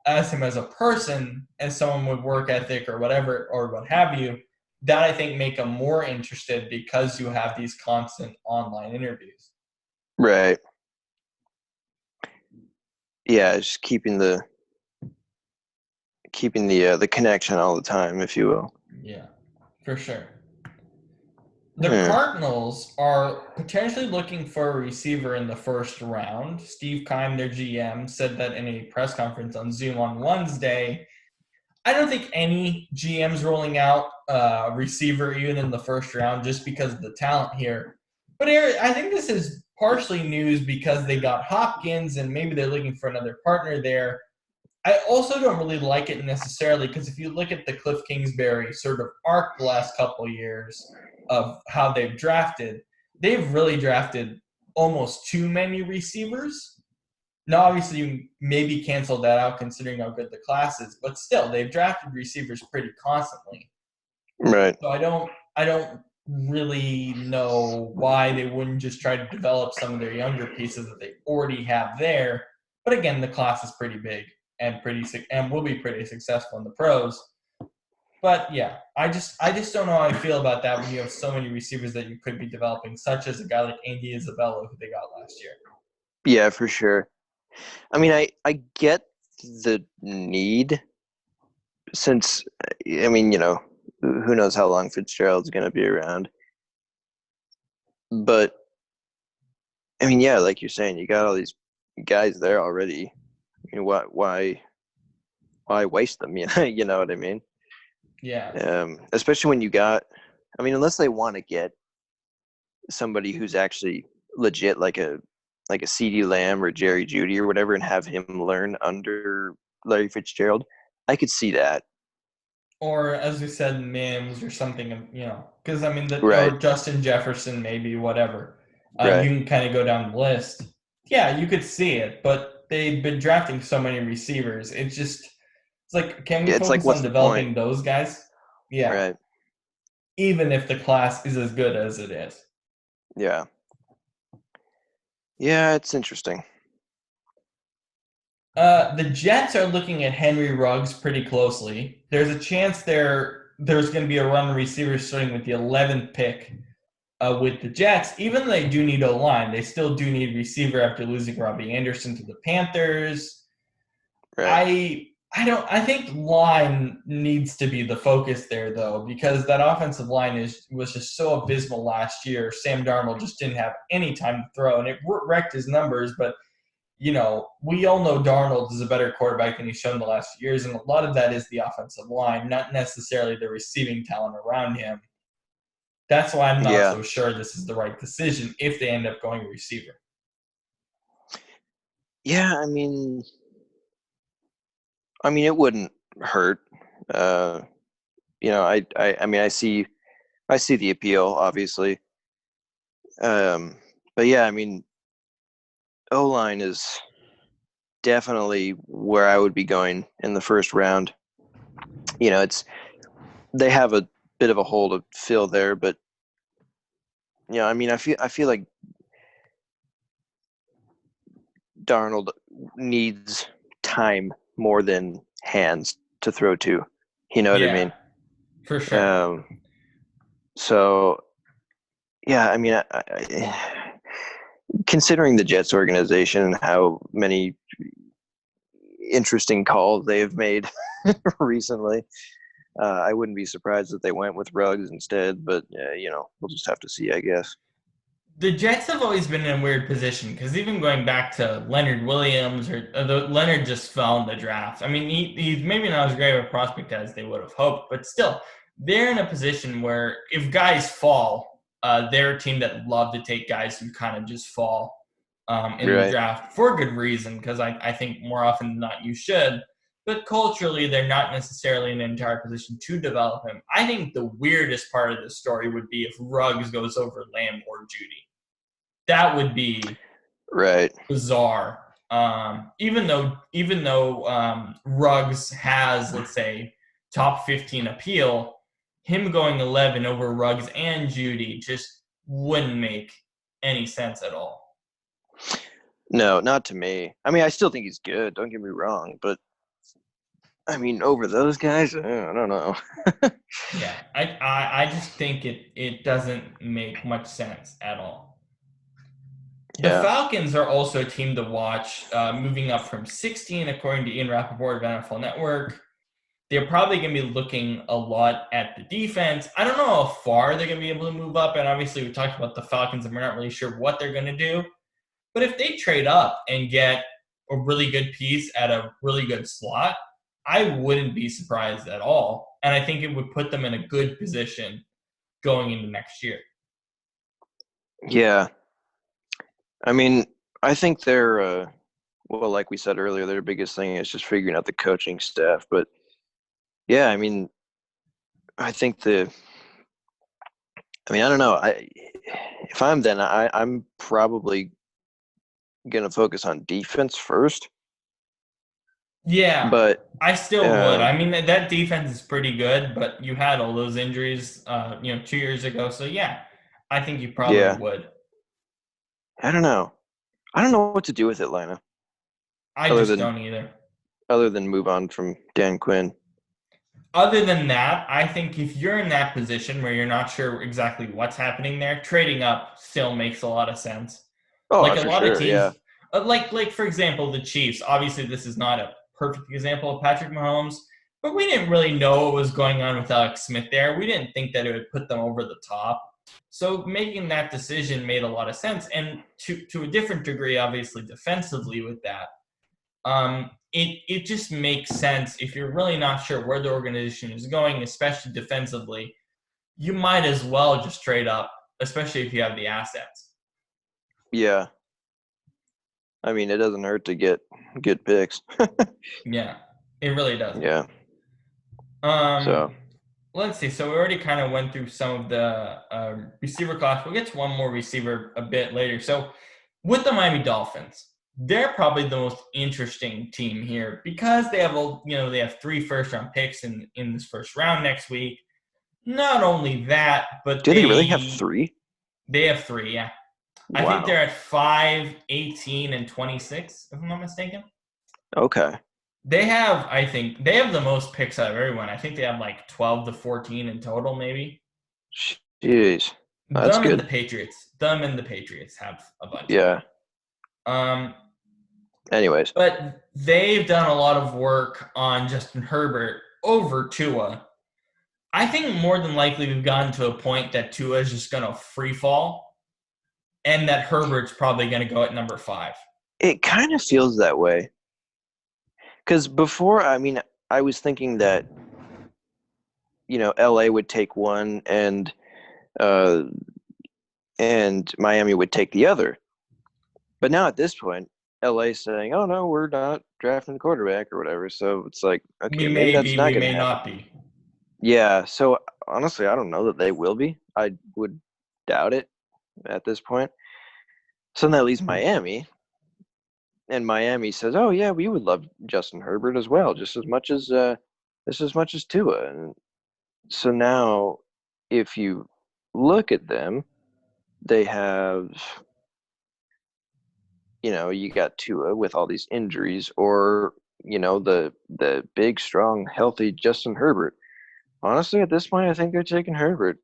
as him as a person, as someone with work ethic or whatever or what have you. That I think make them more interested because you have these constant online interviews. Right. Yeah, just keeping the connection all the time, if you will. Yeah, for sure. The Yeah. Cardinals are potentially looking for a receiver in the first round. Steve Keim, their GM, said that in a press conference on Zoom on Wednesday. I don't think any GM's rolling out a receiver even in the first round just because of the talent here. But Eric, I think this is partially news because they got Hopkins and maybe they're looking for another partner there. I also don't really like it necessarily because if you look at the Cliff Kingsbury sort of arc the last couple of years of how they've really drafted almost too many receivers. Now, obviously, you maybe cancel that out considering how good the class is, but still, they've drafted receivers pretty constantly. Right. So I don't really know why they wouldn't just try to develop some of their younger pieces that they already have there. But again, the class is pretty big and will be pretty successful in the pros. But yeah, I just don't know how I feel about that when you have so many receivers that you could be developing, such as a guy like Andy Isabella who they got last year. Yeah, for sure. I mean, I get the need since, I mean, who knows how long Fitzgerald's going to be around. But, I mean, yeah, like you're saying, you got all these guys there already. I mean, why waste them? You know what I mean? Yeah. Especially when I mean, unless they want to get somebody who's actually legit, like a CeeDee Lamb or Jerry Jeudy or whatever, and have him learn under Larry Fitzgerald, I could see that. Or as we said, Mims or something, because I mean, or Right, Justin Jefferson, maybe whatever. right. You can kind of go down the list. Yeah, you could see it, but they've been drafting so many receivers. It's like, can we Yeah, it's like, focus on what's the point? developing those guys? Yeah, Right. even if the class is as good as it is. Yeah. Yeah, it's interesting. The Jets are looking at Henry Ruggs pretty closely. There's a chance there's going to be a run receiver starting with the 11th pick with the Jets. Even though they do need O-line, they still do need receiver after losing Robbie Anderson to the Panthers. Right. I think line needs to be the focus there though, because that offensive line was just so abysmal last year. Sam Darnold just didn't have any time to throw, and it wrecked his numbers. But we all know Darnold is a better quarterback than he's shown the last few years, and a lot of that is the offensive line, not necessarily the receiving talent around him. That's why I'm not Yeah. so sure this is the right decision if they end up going receiver. Yeah, I mean, it wouldn't hurt. I mean, I see the appeal, obviously. But yeah, I mean, O-line is definitely where I would be going in the first round. They have a bit of a hole to fill there, but I mean, I feel like Darnold needs time more than hands to throw to. You know what I Yeah, mean? for sure. Um, so yeah, I mean, considering the Jets organization and how many interesting calls they have made recently, I wouldn't be surprised if they went with Ruggs instead. But we'll just have to see, I guess. The Jets have always been in a weird position because even going back to Leonard Williams Leonard just fell in the draft. I mean, he's maybe not as great of a prospect as they would have hoped, but still, they're in a position where if guys fall, they're a team that love to take guys who kind of just fall in the Right. draft for good reason because I think more often than not you should. But culturally, they're not necessarily in an entire position to develop him. I think the weirdest part of the story would be if Ruggs goes over Lamb or Judy. That would be Right. bizarre. Even though Ruggs has, let's say, top 15 appeal, him going 11 over Ruggs and Judy just wouldn't make any sense at all. No, not to me. I mean, I still think he's good. Don't get me wrong, but I mean, over those guys, I don't know. Yeah, I just think it doesn't make much sense at all. The Yeah. Falcons are also a team to watch, moving up from 16, according to Ian Rappaport of NFL Network. They're probably going to be looking a lot at the defense. I don't know how far they're going to be able to move up, and obviously we talked about the Falcons, and we're not really sure what they're going to do. But if they trade up and get a really good piece at a really good slot, I wouldn't be surprised at all. And I think it would put them in a good position going into next year. Yeah. I mean, I think they're well, like we said earlier, their biggest thing is just figuring out the coaching staff. But yeah, I mean, I think I don't know. If I'm then, I'm probably gonna focus on defense first. Yeah, But I still would. uh, I mean, that defense is pretty good, but you had all those injuries, 2 years ago. So yeah, I think you probably yeah, would. I don't know. I don't know what to do with Atlanta I other just than don't either. move on from Dan Quinn. Other than that, I think if you're in that position where you're not sure exactly what's happening there, trading up still makes a lot of sense. Oh, Like a for lot of sure. Yeah, teams, like for example, the Chiefs. Obviously, this is not a perfect example of Patrick Mahomes, but we didn't really know what was going on with Alex Smith there. We didn't think that it would put them over the top. So making that decision made a lot of sense, and to a different degree, obviously defensively with that. It just makes sense if you're really not sure where the organization is going, especially defensively. You might as well just trade up, especially if you have the assets. yeah. I mean, it doesn't hurt to get good picks. Yeah, it really doesn't. Yeah. Um, So let's see. So we already kind of went through some of the receiver class. We'll get to one more receiver a bit later. So with the Miami Dolphins, they're probably the most interesting team here because they have they have 3 first-round picks in this first round next week. Not only that, but do they really have they 3? they have 3. Yeah, I think they're Wow. at 5, 18, and 26, if I'm not mistaken. Okay. They have the most picks out of everyone. I think they have like 12 to 14 in total, maybe. Jeez. That's Them and the good. Patriots. Them and the Patriots have a bunch Yeah. more. Um, Anyways. but they've done a lot of work on Justin Herbert over Tua. I think more than likely we've gotten to a point that Tua is just going to free fall and that Herbert's probably going to go at number 5. It kind of feels that way. Because before, I mean, I was thinking that, LA would take one uh, and Miami would take the other. But now at this point, LA saying, "Oh no, we're not drafting the quarterback or whatever." So it's like, We okay, maybe may that's be, not we going to may happen. not be. Yeah. So honestly, I don't know that they will be. I would doubt it at this point. So that leaves Miami, and Miami says, "Oh yeah, we would love Justin Herbert as well, just as much as Tua." And so now, if you look at them, they have, you got Tua with all these injuries, or the big, strong, healthy Justin Herbert. Honestly, at this point, I think they're taking Herbert.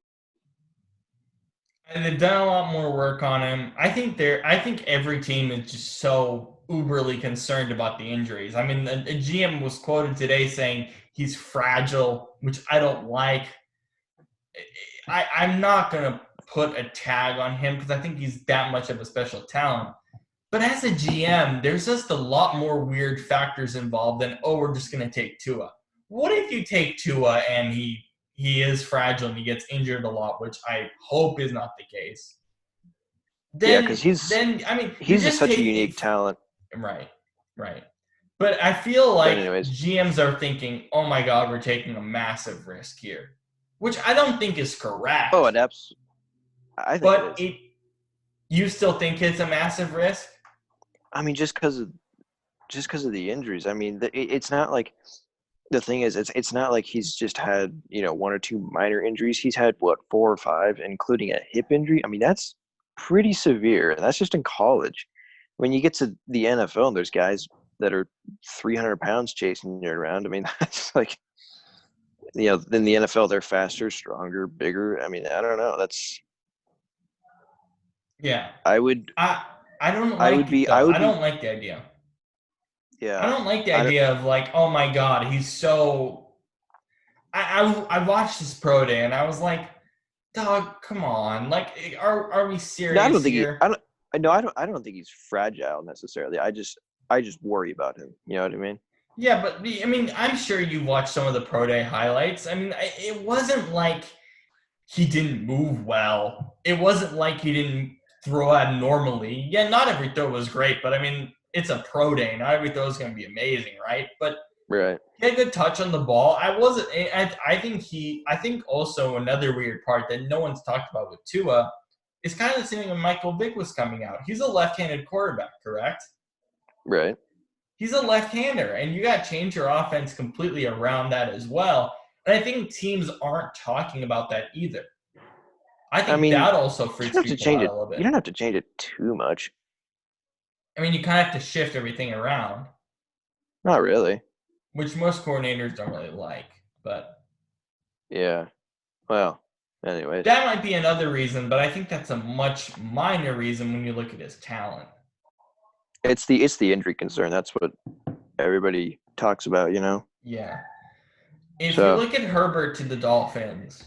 And they've done a lot more work on him. I think every team is just so uberly concerned about the injuries. I mean, a GM was quoted today saying he's fragile, which I don't like. I'm not gonna put a tag on him because I think he's that much of a special talent. But as a GM, there's just a lot more weird factors involved than, oh, we're just gonna take Tua. What if you take Tua and he is fragile and he gets injured a lot, which I hope is not the case. Yeah, because Then I mean, you're just such a taking unique talent. right, right. But I feel But like anyways, GMs are thinking, "Oh my God, we're taking a massive risk here," which I don't think is correct. oh, I think it But is. you still think it's a massive risk? I mean, just because of the injuries. I mean, it's not like the thing is, it's not like he's just had 1 or 2 minor injuries. He's had what 4 or 5, including a hip injury. I mean, that's pretty severe, and that's just in college. When you get to the NFL, and there's guys that are 300 pounds chasing you around. I mean, that's like in the NFL, they're faster, stronger, bigger. I mean, I don't know. Yeah. I would I I don't I would like it be though. I don't like the idea. I yeah. don't like the I don't, idea of like, oh my God, he's so. I watched this pro day and I was like, dog, come on, like, are we no, I don't serious think he. here? I don't. No, I don't think he's fragile necessarily. I just worry about him. You know what I mean? Yeah, but I mean, I'm sure you watched some of the pro day highlights. I mean, it wasn't like he didn't move well. It wasn't like he didn't throw abnormally. Yeah, not every throw was great, but I mean, it's a pro day. Not every throw is going to be amazing, right? But Right. he had a good touch on the ball. I think also another weird part that no one's talked about with Tua is kind of the same when Michael Vick was coming out. He's a left-handed quarterback, correct? Right. He's a left-hander, and you got to change your offense completely around that as well. And I think teams aren't talking about that either. I think that also you freaks don't have to people change out it. a little bit. You don't have to change it too much. I mean, you kind of have to shift everything around, Not really. which most coordinators don't really like. But Yeah. Well, anyways. that might be another reason, but I think that's a much minor reason when you look at his talent. It's the injury concern. That's what everybody talks about, Yeah. If you So, look at Herbert to the Dolphins,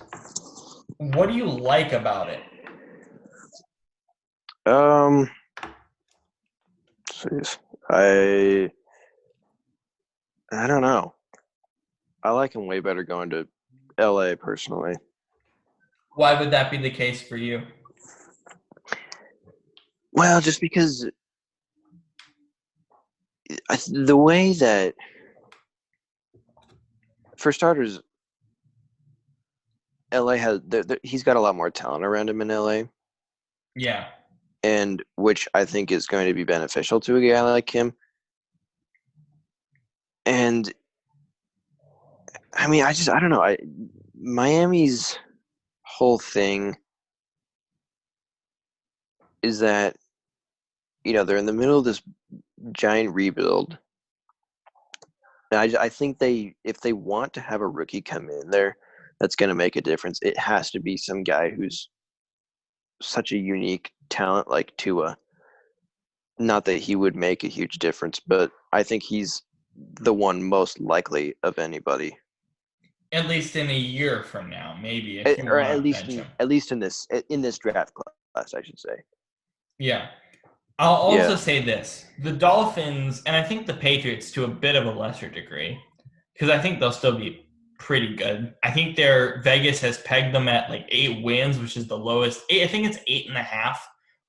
what do you like about it? jeez. I don't know. I like him way better going to LA personally. Why would that be the case for you? Well, just because the way that, for starters, LA has he's got a lot more talent around him in LA, Yeah. and which I think is going to be beneficial to a guy like him. And I mean, I don't know. Miami's whole thing is that they're in the middle of this giant rebuild. And I think if they want to have a rookie come in there that's going to make a difference, it has to be some guy who's such a unique talent like Tua. Not that he would make a huge difference, but I think he's the one most likely of anybody. At least in a year from now, maybe, if you Or want to bench him. at least in this draft class, I should say. Yeah. I'll also Yeah. say this. The Dolphins, and I think the Patriots to a bit of a lesser degree, because I think they'll still be pretty good. I think Vegas has pegged them at like 8 wins, which is the lowest. I think it's 8.5,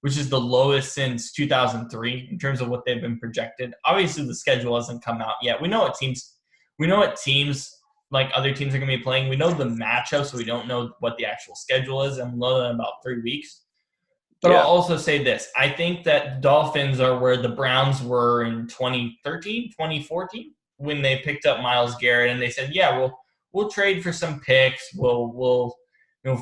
which is the lowest since 2003 in terms of what they've been projected. Obviously, the schedule hasn't come out yet. We know what teams like other teams are going to be playing. We know the matchup, so we don't know what the actual schedule is, and we'll know that in about 3 weeks. But I'll also say this. I think that Dolphins are where the Browns were in 2013, 2014, when they picked up Myles Garrett and they said, yeah, we'll trade for some picks. We'll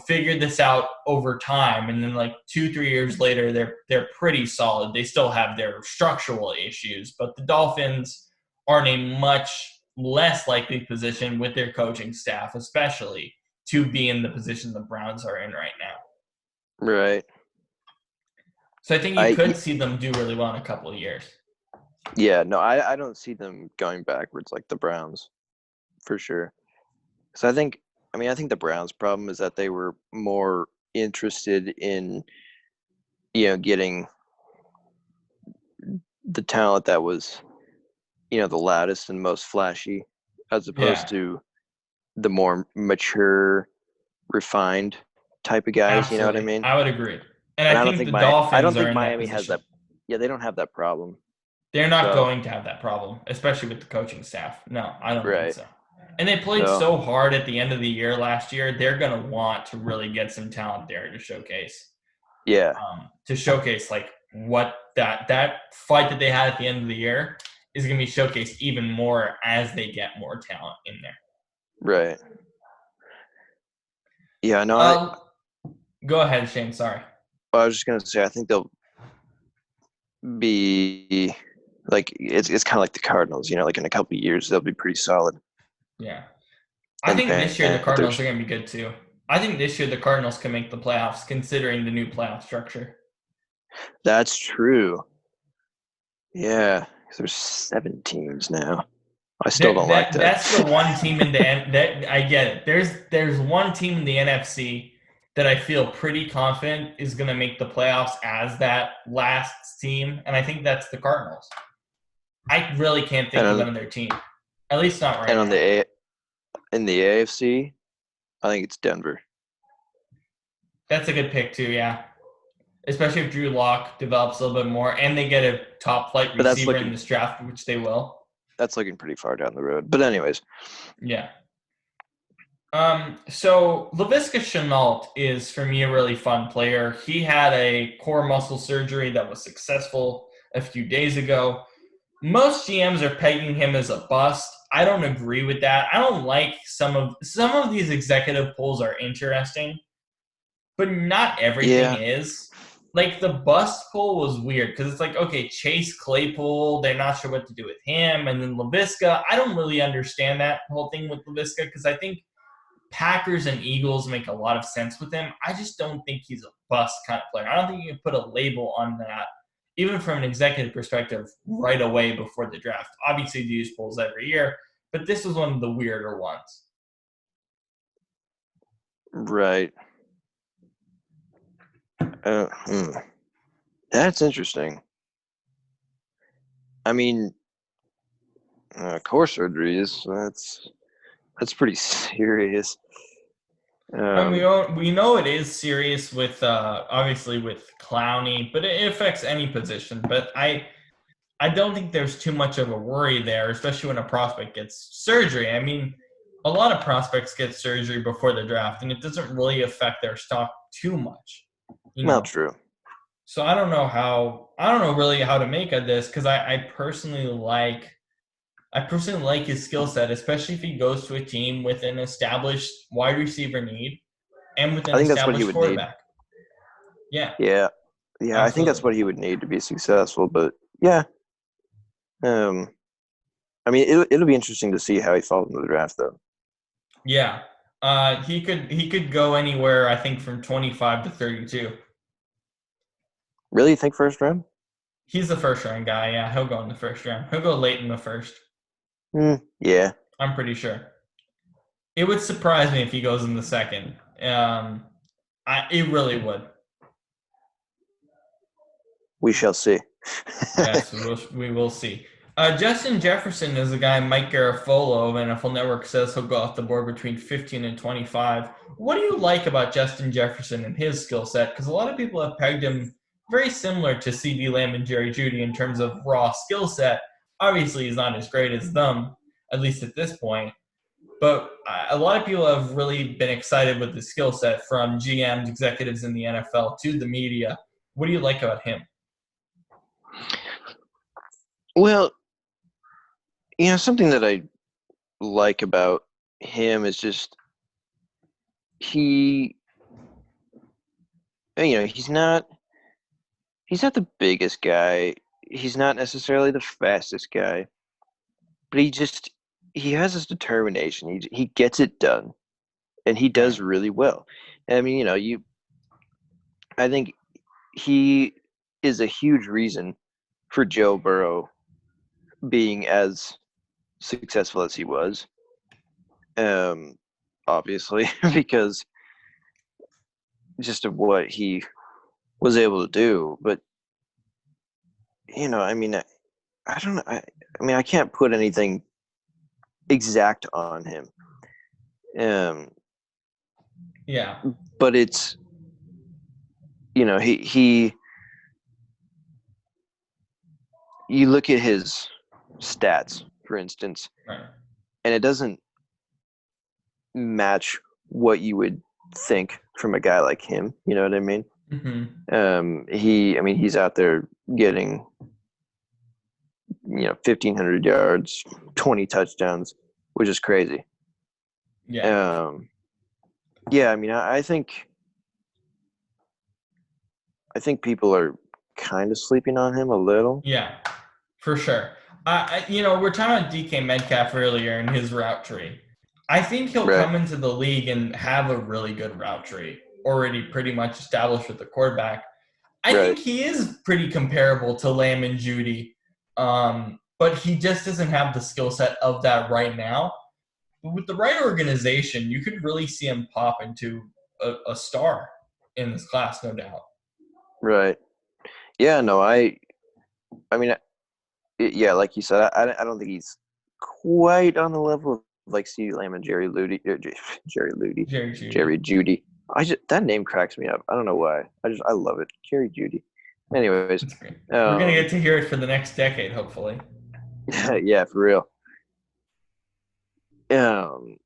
figure this out over time. And then like 2-3 years later, they're pretty solid. They still have their structural issues, but the Dolphins are in a much less likely position with their coaching staff, especially to be in the position the Browns are in right now. Right. So I think you could see them do really well in a couple of years. Yeah, no, I don't see them going backwards like the Browns, for sure. So I think the Browns' problem is that they were more interested in, getting the talent that was, the loudest and most flashy, as opposed to the more mature, refined type of guys. Absolutely. You know what I mean? I would agree. And And I think the Dolphins are in that Miami has position. that. Yeah, they don't have that problem. They're not going to have that problem, especially with the coaching staff. No, I don't think so. And they played so hard at the end of the year last year. They're going to want to really get some talent there to showcase. Yeah. To showcase like what that fight that they had at the end of the year is going to be showcased even more as they get more talent in there. Right. Yeah, no. Go ahead, Shane. Sorry. I was just gonna say I think they'll be like it's kind of like the Cardinals. Like in a couple of years they'll be pretty solid. Yeah. I think this year the Cardinals are going to be good too. I think this year the Cardinals can make the playoffs considering the new playoff structure. That's true. Yeah, because there's 7 teams now. I still don't like that. That's the one team in that I get it. There's one team in the NFC that I feel pretty confident is going to make the playoffs as that last team, and I think that's the Cardinals. I really can't think of another team, at least not right now. And in the AFC, I think it's Denver. That's a good pick too, yeah. especially if Drew Lock develops a little bit more and they get a top flight But receiver in this draft, which they will. that's looking pretty far down the road. But anyways, Yeah. So Laviska Shenault is for me a really fun player. He had a core muscle surgery that was successful a few days ago. Most GMs are pegging him as a bust. I don't agree with that. I don't like some of these executive polls are interesting, but not everything yeah, is. Like the bust poll was weird because it's like, okay, Chase Claypool, they're not sure what to do with him, and then Laviska. I don't really understand that whole thing with Laviska because I think Packers and Eagles make a lot of sense with him. I just don't think he's a bust kind of player. I don't think you can put a label on that, even from an executive perspective, right away before the draft. Obviously, they use polls every year, but this was one of the weirder ones. right. That's interesting. I mean, core surgeries, that's pretty serious. And we know it is serious with obviously with Clowney, but it affects any position. But I don't think there's too much of a worry there, especially when a prospect gets surgery. I mean, a lot of prospects get surgery before the draft, and it doesn't really affect their stock too much, you Not know. true. So I don't know really how to make of this because I personally like his skill set, especially if he goes to a team with an established wide receiver need and with an I think that's what he established would need. quarterback. Yeah, Yeah, I think that's absolutely. what he would need to be successful. But yeah, um, I mean, it'll be interesting to see how he falls into the draft, though. Yeah. He could go anywhere, I think, from 25 to 32. Really, you think first round? He's the first round guy. Yeah, he'll go in the first round. He'll go late in the first. Yeah. I'm pretty sure. It would surprise me if he goes in the second. It really would. We shall see. Yes, we will see. Justin Jefferson is a guy Mike Garafolo of NFL Network says he'll go off the board between 15 and 25. What do you like about Justin Jefferson and his skill set? Because a lot of people have pegged him very similar to CeeDee Lamb and Jerry Jeudy in terms of raw skill set. Obviously, he's not as great as them, at least at this point. But a lot of people have really been excited with the skill set from GMs, executives in the NFL to the media. What do you like about him? Well, something that I like about him is just he, he's not the biggest guy. He's not necessarily the fastest guy, but he has this determination. He gets it done, and he does Right. really well. I mean, I think he is a huge reason for Joe Burrow being as successful as he was. Obviously, because just of what he was able to do. But I mean, I don't know. I mean, I can't put anything exact on him. Um, Yeah. but it's he you look at his stats, for instance, Right. and it doesn't match what you would think from a guy like him. You know what I mean? Mm-hmm. He's out there getting 1,500 yards, 20 touchdowns, which is crazy. Yeah. Yeah, I mean, I think people are kind of sleeping on him a little. Yeah. For sure. We're talking about DK Metcalf earlier in his route tree. I think he'll Right. come into the league and have a really good route tree already pretty much established with the quarterback. I Right. think he is pretty comparable to Lamb and Judy, but he just doesn't have the skill set of that right now. But with the right organization, you could really see him pop into a star in this class, no doubt. Right. Yeah, no, I mean, yeah, like you said, I don't think he's quite on the level of like CeeDee Lamb and Jerry Ludy, Jerry Judy. Jerry Judy. That name cracks me up. I don't know why. I love it. Jerry Judy. Anyways, That's great. We're gonna um, get to hear it for the next decade, hopefully. yeah, for real. Um,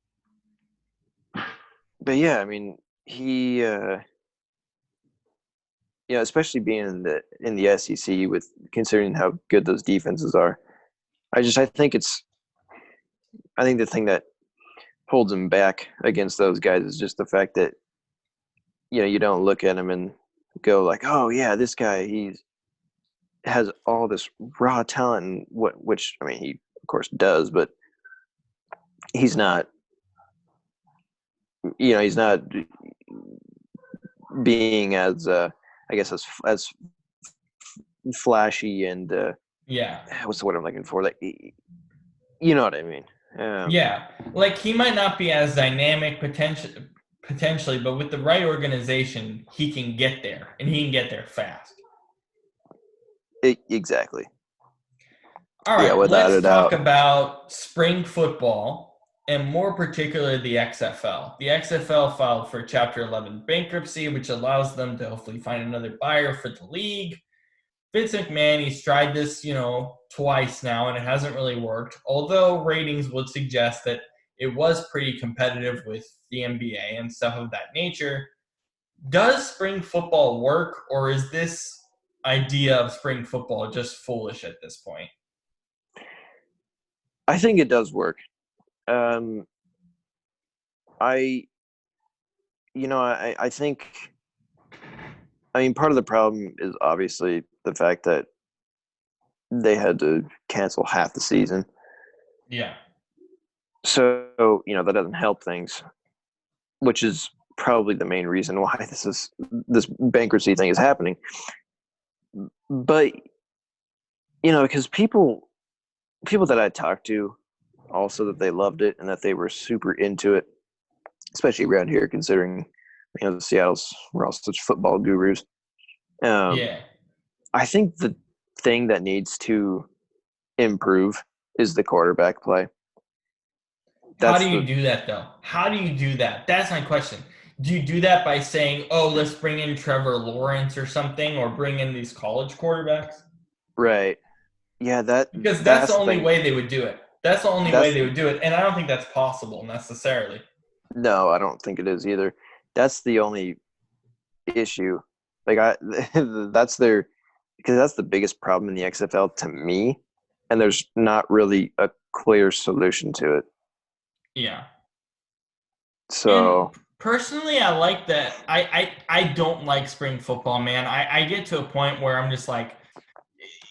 but yeah, I mean, he, especially being in the SEC with considering how good those defenses are. I think the thing that holds him back against those guys is just the fact that you don't look at him and go like, oh yeah, this guy he has all this raw talent, and which I mean he of course does, but he's not he's not being as I guess as flashy and Yeah. what's the word I'm looking for, like you know what I mean. Yeah. Like he might not be as dynamic potentially, but with the right organization, he can get there and he can get there fast. Exactly. All Yeah, right, without let's a talk doubt. about spring football and more particularly the XFL. The XFL filed for Chapter 11 bankruptcy, which allows them to hopefully find another buyer for the league. Vince McMahon, he's tried this, twice now, and it hasn't really worked. Although ratings would suggest that it was pretty competitive with the NBA and stuff of that nature. Does spring football work, or is this idea of spring football just foolish at this point? I think it does work. Um, I I think I mean part of the problem is obviously the fact that they had to cancel half the season. Yeah. So, that doesn't help things, which is probably the main reason why this bankruptcy thing is happening. But, because people that I talked to also that they loved it and that they were super into it, especially around here considering the Seattle's we're all such football gurus. Um, Yeah. I think the thing that needs to improve is the quarterback play. How That's do you the do that, though? How do you do that? That's my question. Do you do that by saying, oh, let's bring in Trevor Lawrence or something, or bring in these college quarterbacks? right. Yeah, Because that's the that's the only thing. way they would do it. That's the only way That's they would do it. And I don't think that's possible necessarily. No, I don't think it is either. That's the only issue. Like that's their because that's the biggest problem in the XFL to me, and there's not really a clear solution to it. Yeah. And So, personally, I like that. I don't like spring football, man. I get to a point where I'm just like,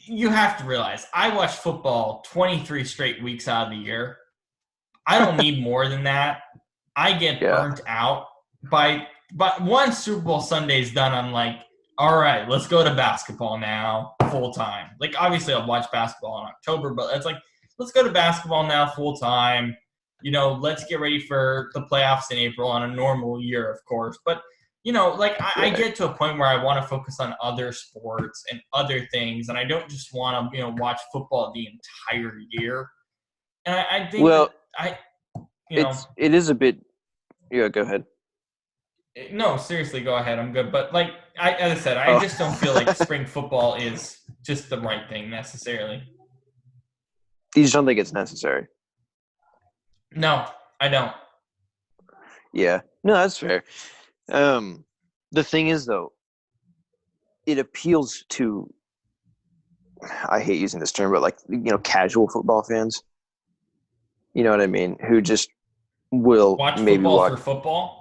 you have to realize I watch football 23 straight weeks out of the year. I don't need more than that. I get yeah, burnt out but once Super Bowl Sunday's done, I'm like, all right, let's go to basketball now full time. Like obviously I'll watch basketball in October, but it's like let's go to basketball now full time. Let's get ready for the playoffs in April on a normal year, of course. But like I right. get to a point where I want to focus on other sports and other things, and I don't just want to watch football the entire year. And I think that Well, I you know it is a bit. Yeah, go ahead. No, seriously, go ahead. I'm good. But like as I said, I Oh, just don't feel like spring football is just the right thing necessarily. you just don't think it's necessary. No, I don't. Yeah, no, that's fair. Um, the thing is though, it appeals to. I hate using this term, but like casual football fans. You know what I mean? Who just will Watch maybe football watch. for football.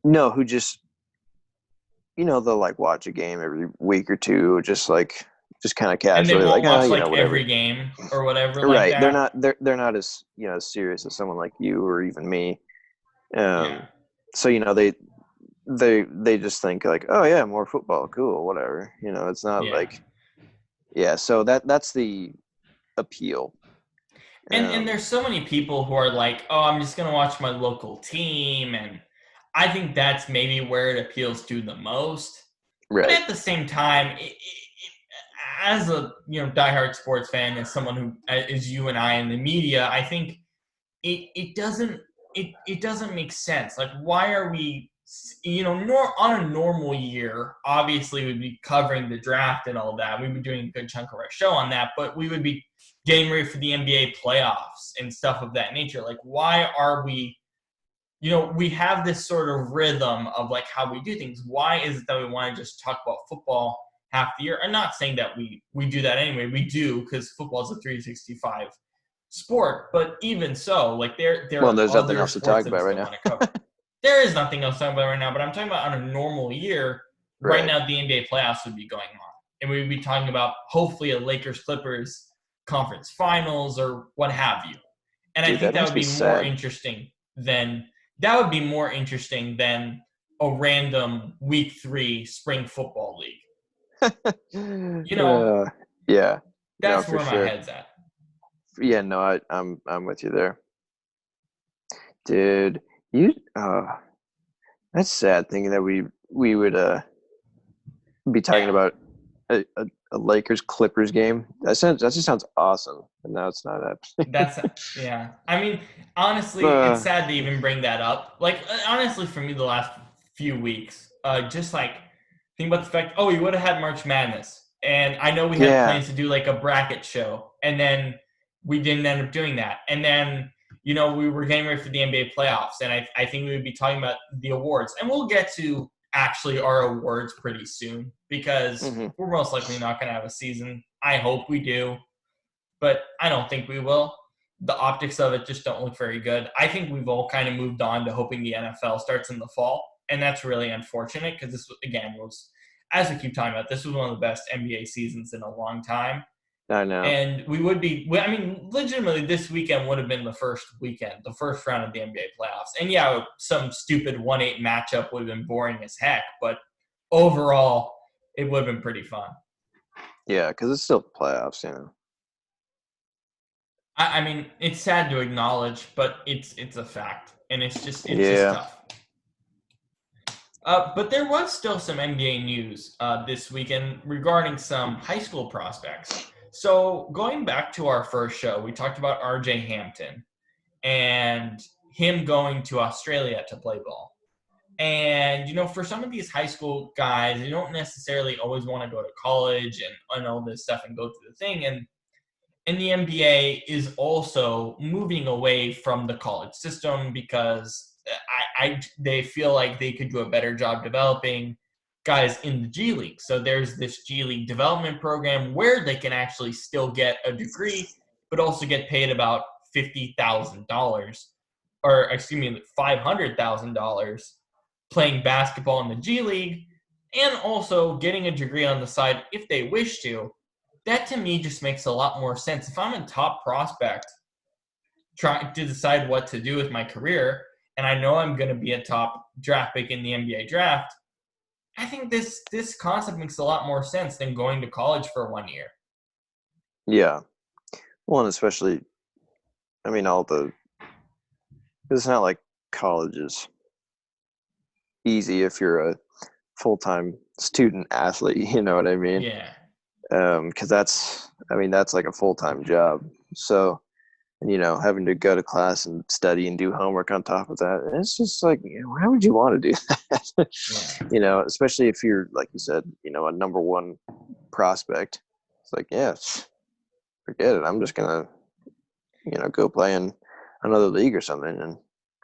No, who just they'll like watch a game every week or two, just kind of And they casually, like won't watch like every whatever. game or whatever like Right? They're that. not they're not as as serious as someone like you or even me. Yeah. So they just think like, oh yeah, more football, cool, whatever. It's not Yeah. like yeah. So that's the appeal. And there's so many people who are like, oh, I'm just gonna watch my local team, and I think that's maybe where it appeals to the most. But Right. at the same time, as a diehard sports fan, as someone who is you and I in the media, I think it doesn't make sense. Like, why are we on a normal year, obviously we'd be covering the draft and all that. We'd be doing a good chunk of our show on that, but we would be getting ready for the NBA playoffs and stuff of that nature. Like, why are we, we have this sort of rhythm of like how we do things. Why is it that we want to just talk about football half the year? I'm not saying that we do that anyway. We do, because football is a 365 sport, but even so, like there Well, are there's nothing other else to sports talk that we about right still now. want to cover. There is nothing else to talk about right now, but I'm talking about on a normal year. Right Right. now, the NBA playoffs would be going on, and we would be talking about hopefully a Lakers-Clippers conference finals or what have you. And I Dude, think that that makes would me be more sad. interesting than a random week 3 spring football league. You know, Yeah. No, that's for where my sure. head's at. Yeah, no, I'm with you there. Dude, that's sad thinking that we would be talking Yeah. about a Lakers Clippers game. That just sounds awesome. And now it's not happening. Yeah. I mean, honestly, it's uh, sad to even bring that up. Like, honestly, for me, the last few weeks, just like think about the fact, oh, we would have had March Madness, and I know we had yeah. plans to do like a bracket show, and then we didn't end up doing that, and then we were getting ready for the NBA playoffs, and I think we would be talking about the awards, and we'll get to actually our awards pretty soon because hmm we're most likely not going to have a season. I hope we do, but I don't think we will. The optics of it just don't look very good. I think we've all kind of moved on to hoping the NFL starts in the fall, and that's really unfortunate because this, again, was, as we keep talking about, this was one of the best NBA seasons in a long time. I know. And legitimately, this weekend would have been the first round of the NBA playoffs. And yeah, some stupid 1-8 matchup would have been boring as heck, but overall, it would have been pretty fun. Yeah, because it's still playoffs. I mean, it's sad to acknowledge, but it's a fact, and it's just Yeah. tough. But there was still some NBA news this weekend regarding some high school prospects. So going back to our first show, we talked about R.J. Hampton and him going to Australia to play ball. And for some of these high school guys, they don't necessarily always want to go to college and all this stuff and go through the thing. And the NBA is also moving away from the college system because they feel like they could do a better job developing guys in the G League. So there's this G League development program where they can actually still get a degree, but also get paid about $50,000, or excuse me, $500,000 playing basketball in the G League, and also getting a degree on the side if they wish to. That to me just makes a lot more sense. If I'm a top prospect trying to decide what to do with my career, and I know I'm going to be a top draft pick in the NBA draft, I think this concept makes a lot more sense than going to college for 1 year. Yeah. Well, and especially, I mean, it's not like college is easy if you're a full-time student athlete, you know what I mean? Yeah. Because that's like a full-time job. So, having to go to class and study and do homework on top of that, it's just like, why would you want to do that? Yeah. Especially if you're, like you said, a number one prospect. It's like, yeah, forget it. I'm just gonna, go play in another league or something and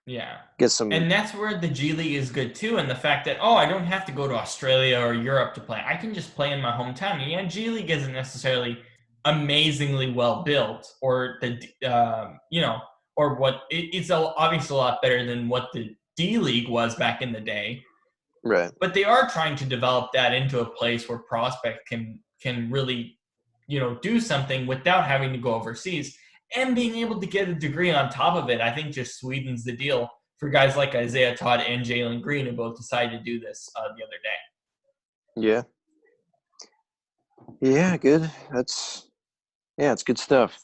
Yeah. get some. And that's where the G League is good too, and the fact that, I don't have to go to Australia or Europe to play. I can just play in my hometown. And yeah, G League isn't necessarily amazingly well built, or it's obviously a lot better than what the D League was back in the day. Right. But they are trying to develop that into a place where prospect can really, do something without having to go overseas and being able to get a degree on top of it. I think just sweetens the deal for guys like Isaiah Todd and Jalen Green, who both decided to do this the other day. Yeah. Yeah. Good. It's good stuff.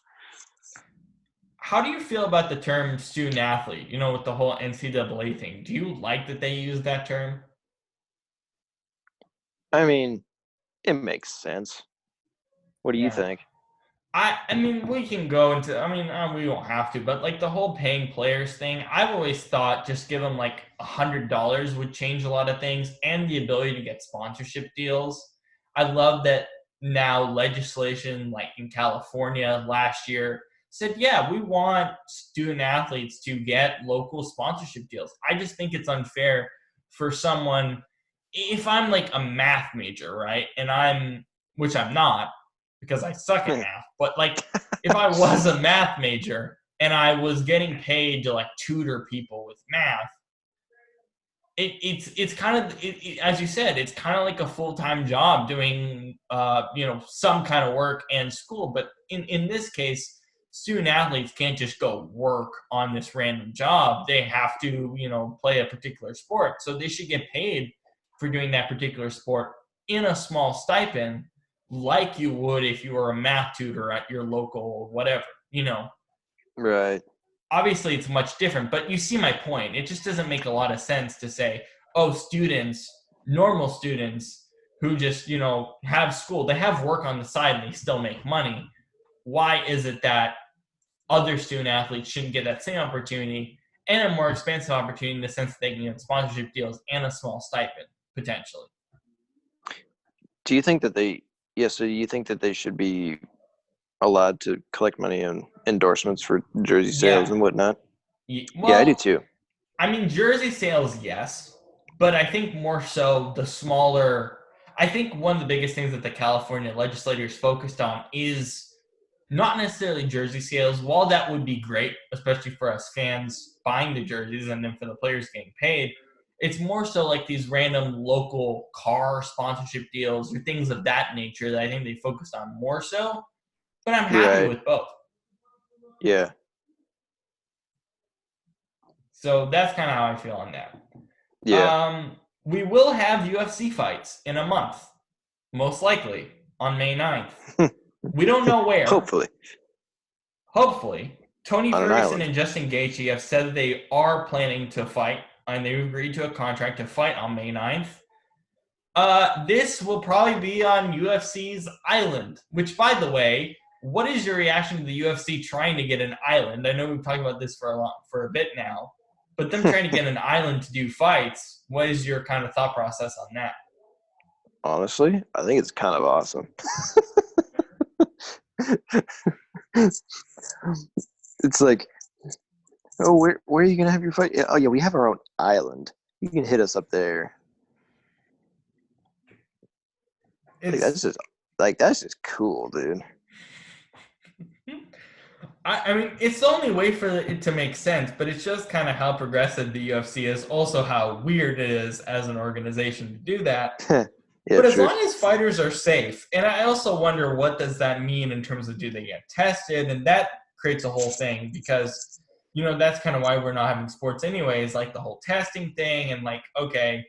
How do you feel about the term student athlete, with the whole NCAA thing? Do you like that they use that term? I mean, it makes sense. What do you Yeah. think? I mean, we can go into, I mean, we don't have to, but like the whole paying players thing, I've always thought just give them like $100 would change a lot of things and the ability to get sponsorship deals. I love that now legislation, like in California last year, said, yeah, we want student athletes to get local sponsorship deals. I just think it's unfair for someone, if I'm like a math major, right? Which I'm not, because I suck at math. But like, if I was a math major and I was getting paid to like tutor people with math, it's kind of as you said, it's kind of like a full-time job doing some kind of work and school. But in this case, student athletes can't just go work on this random job. They have to play a particular sport, so they should get paid for doing that particular sport in a small stipend, like you would if you were a math tutor at your local whatever. Right. Obviously it's much different, but you see my point. It just doesn't make a lot of sense to say, oh, normal students who just, have school, they have work on the side and they still make money. Why is it that other student athletes shouldn't get that same opportunity and a more expensive opportunity in the sense that they can get sponsorship deals and a small stipend, potentially? Do you think that so you think that they should be allowed to collect money on endorsements for jersey sales Yeah. and whatnot? Yeah, I do Well, too. I mean, jersey sales, yes, but I think more so the smaller. I think one of the biggest things that the California legislators focused on is not necessarily jersey sales. While that would be great, especially for us fans buying the jerseys and then for the players getting paid, it's more so like these random local car sponsorship deals or things of that nature that I think they focused on more so. But I'm happy Right. with both. Yeah. So that's kind of how I feel on that. Yeah. We will have UFC fights in a month, most likely on May 9th. We don't know where. Hopefully. Hopefully. Tony On an Ferguson island. and Justin Gaethje have said that they are planning to fight, and they've agreed to a contract to fight on May 9th. This will probably be on UFC's island, which, by the way, what is your reaction to the UFC trying to get an island? I know we've talked about this for a bit now, but them trying to get an island to do fights, what is your kind of thought process on that? Honestly, I think it's kind of awesome. It's like, oh, where are you gonna have your fight? Oh yeah, we have our own island. You can hit us up there. That's just cool, dude. I mean, it's the only way for it to make sense, but it's just kind of how progressive the UFC is, also how weird it is as an organization to do that. Yeah, But as true. long as fighters are safe, and I also wonder what does that mean in terms of do they get tested, and that creates a whole thing because that's kind of why we're not having sports anyways, like the whole testing thing and like, okay,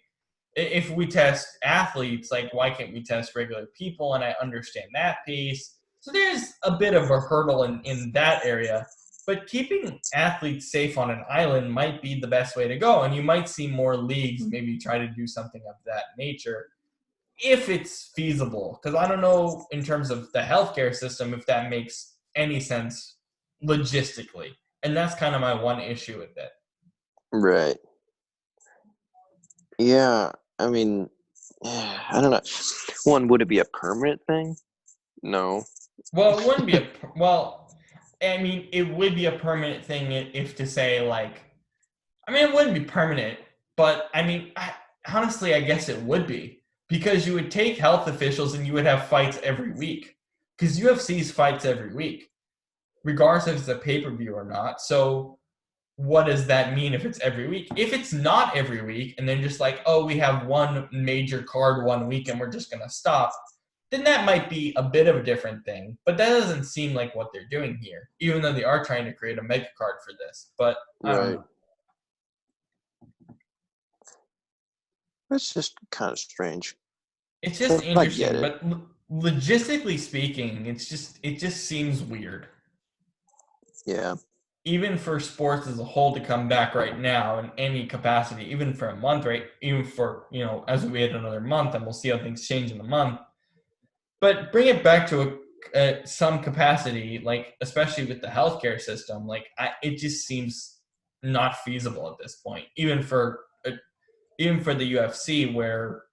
if we test athletes, like why can't we test regular people? And I understand that piece. So there's a bit of a hurdle in that area. But keeping athletes safe on an island might be the best way to go. And you might see more leagues maybe try to do something of that nature if it's feasible. Because I don't know in terms of the healthcare system if that makes any sense logistically. And that's kind of my one issue with it. Right. Yeah. I mean, I don't know. One, would it be a permanent thing? No. Well, it wouldn't be I mean, it would be a permanent thing if to say like, I mean, it wouldn't be permanent, but I mean, honestly, I guess it would be because you would take health officials and you would have fights every week because UFC's fights every week, regardless if it's a pay-per-view or not. So what does that mean if it's every week? If it's not every week and then just like, oh, we have one major card one week and we're just going to stop, then that might be a bit of a different thing. But that doesn't seem like what they're doing here, even though they are trying to create a mega card for this. But I don't Right. know. That's just kind of strange. It's just I get interesting, it. but logistically speaking, it just seems weird. Yeah. Even for sports as a whole to come back right now in any capacity, even for a month, right? Even for, as we wait another month and we'll see how things change in the month. But bring it back to a some capacity, like especially with the healthcare system, it just seems not feasible at this point, even for the UFC where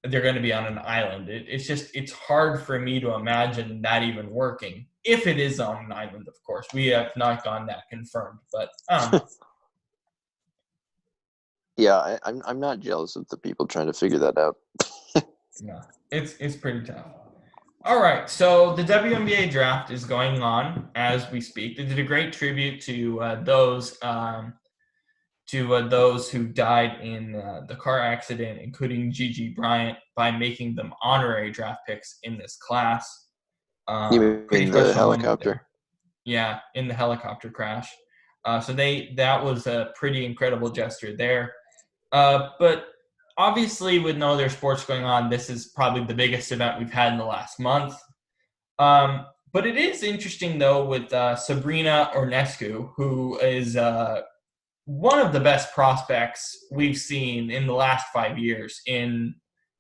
they're going to be on an island. It's hard for me to imagine that even working. If it is on an island, of course, we have not gotten that confirmed, but I don't know. Yeah, I'm not jealous of the people trying to figure that out. No, it's pretty tough. All right, so the WNBA draft is going on as we speak. They did a great tribute to those who died in the car accident, including Gigi Bryant, by making them honorary draft picks in this class. You Pretty mean the special moment helicopter? there. Yeah, in the helicopter crash. So that was a pretty incredible gesture there. But obviously, with no other sports going on, this is probably the biggest event we've had in the last month. But it is interesting, though, with Sabrina Ionescu, who is one of the best prospects we've seen in the last 5 years in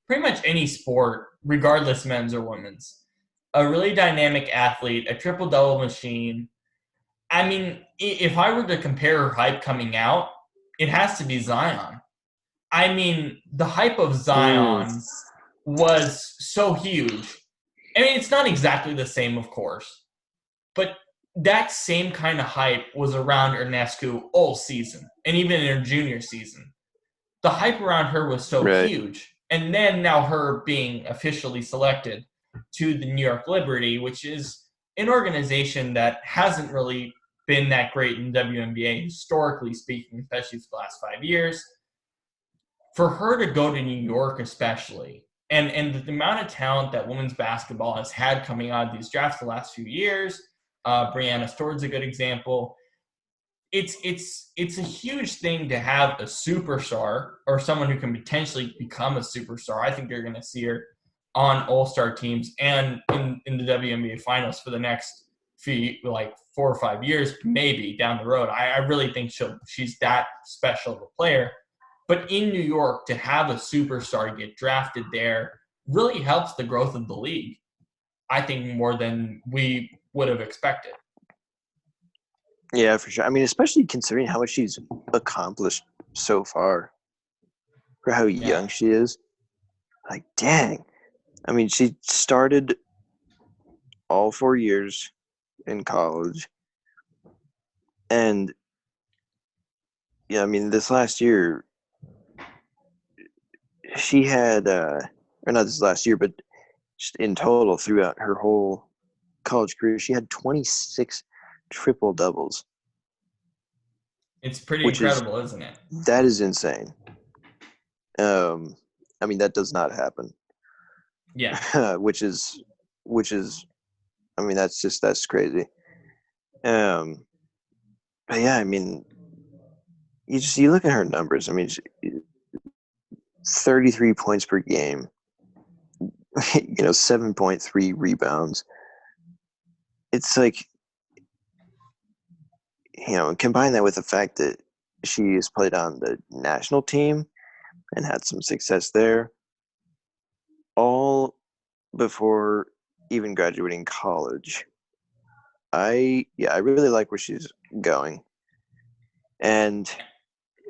pretty much any sport, regardless men's or women's. A really dynamic athlete, a triple-double machine. I mean, if I were to compare her hype coming out, it has to be Zion. I mean, the hype of Zion was so huge. I mean, it's not exactly the same, of course, but that same kind of hype was around Ionescu all season, and even in her junior season. The hype around her was so Right. huge. And then now her being officially selected to the New York Liberty, which is an organization that hasn't really been that great in WNBA, historically speaking, especially for the last 5 years. For her to go to New York especially, and the amount of talent that women's basketball has had coming out of these drafts the last few years, Brianna Stord's a good example. It's a huge thing to have a superstar or someone who can potentially become a superstar. I think you're going to see her on all-star teams and in the WNBA finals for the next few, like 4 or 5 years, maybe down the road. I really think she's that special of a player. But in New York, to have a superstar get drafted there really helps the growth of the league, I think, more than we would have expected. Yeah, for sure. I mean, especially considering how much she's accomplished so far for how young she is. Like, dang. I mean, she started all 4 years in college. And, yeah, I mean, this last year, she had, or not this last year, but in total throughout her whole college career, she had 26 triple doubles. It's pretty incredible, isn't it? That is insane. I mean, that does not happen. Yeah. which is, I mean, that's crazy. But yeah, I mean, you look at her numbers. I mean, 33 points per game. 7.3 rebounds. It's like, combine that with the fact that she has played on the national team and had some success there, all before even graduating college. I really like where she's going. And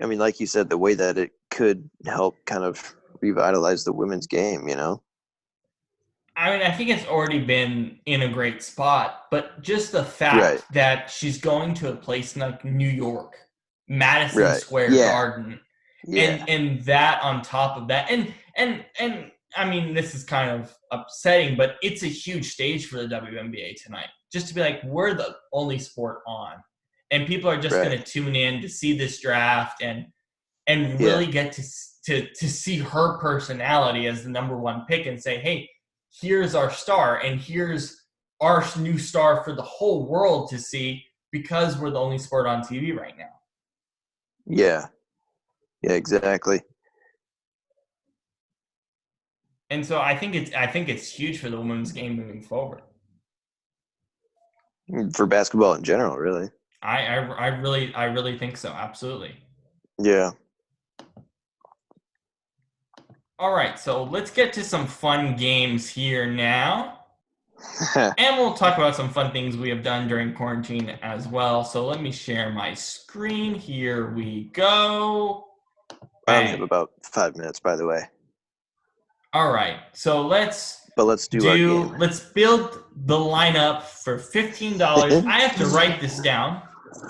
I mean, like you said, the way that it could help kind of revitalize the women's game, I mean, I think it's already been in a great spot, but just the fact that she's going to a place like New York, Madison Square Garden, and that on top of that, and I mean, this is kind of upsetting, but it's a huge stage for the WNBA tonight. Just to be like, we're the only sport on, and people are just going to tune in to see this draft and really get to see her personality as the number one pick and say, hey, here's our star, and here's our new star for the whole world to see because we're the only sport on TV right now. Yeah. Yeah, exactly. And so I think it's huge for the women's game moving forward. For basketball in general, really. I really think so. Absolutely. Yeah. All right, so let's get to some fun games here now. And we'll talk about some fun things we have done during quarantine as well. So let me share my screen. Here we go. I only have about 5 minutes, by the way. All right. So let's do our game. Let's build the lineup for $15. I have to write this down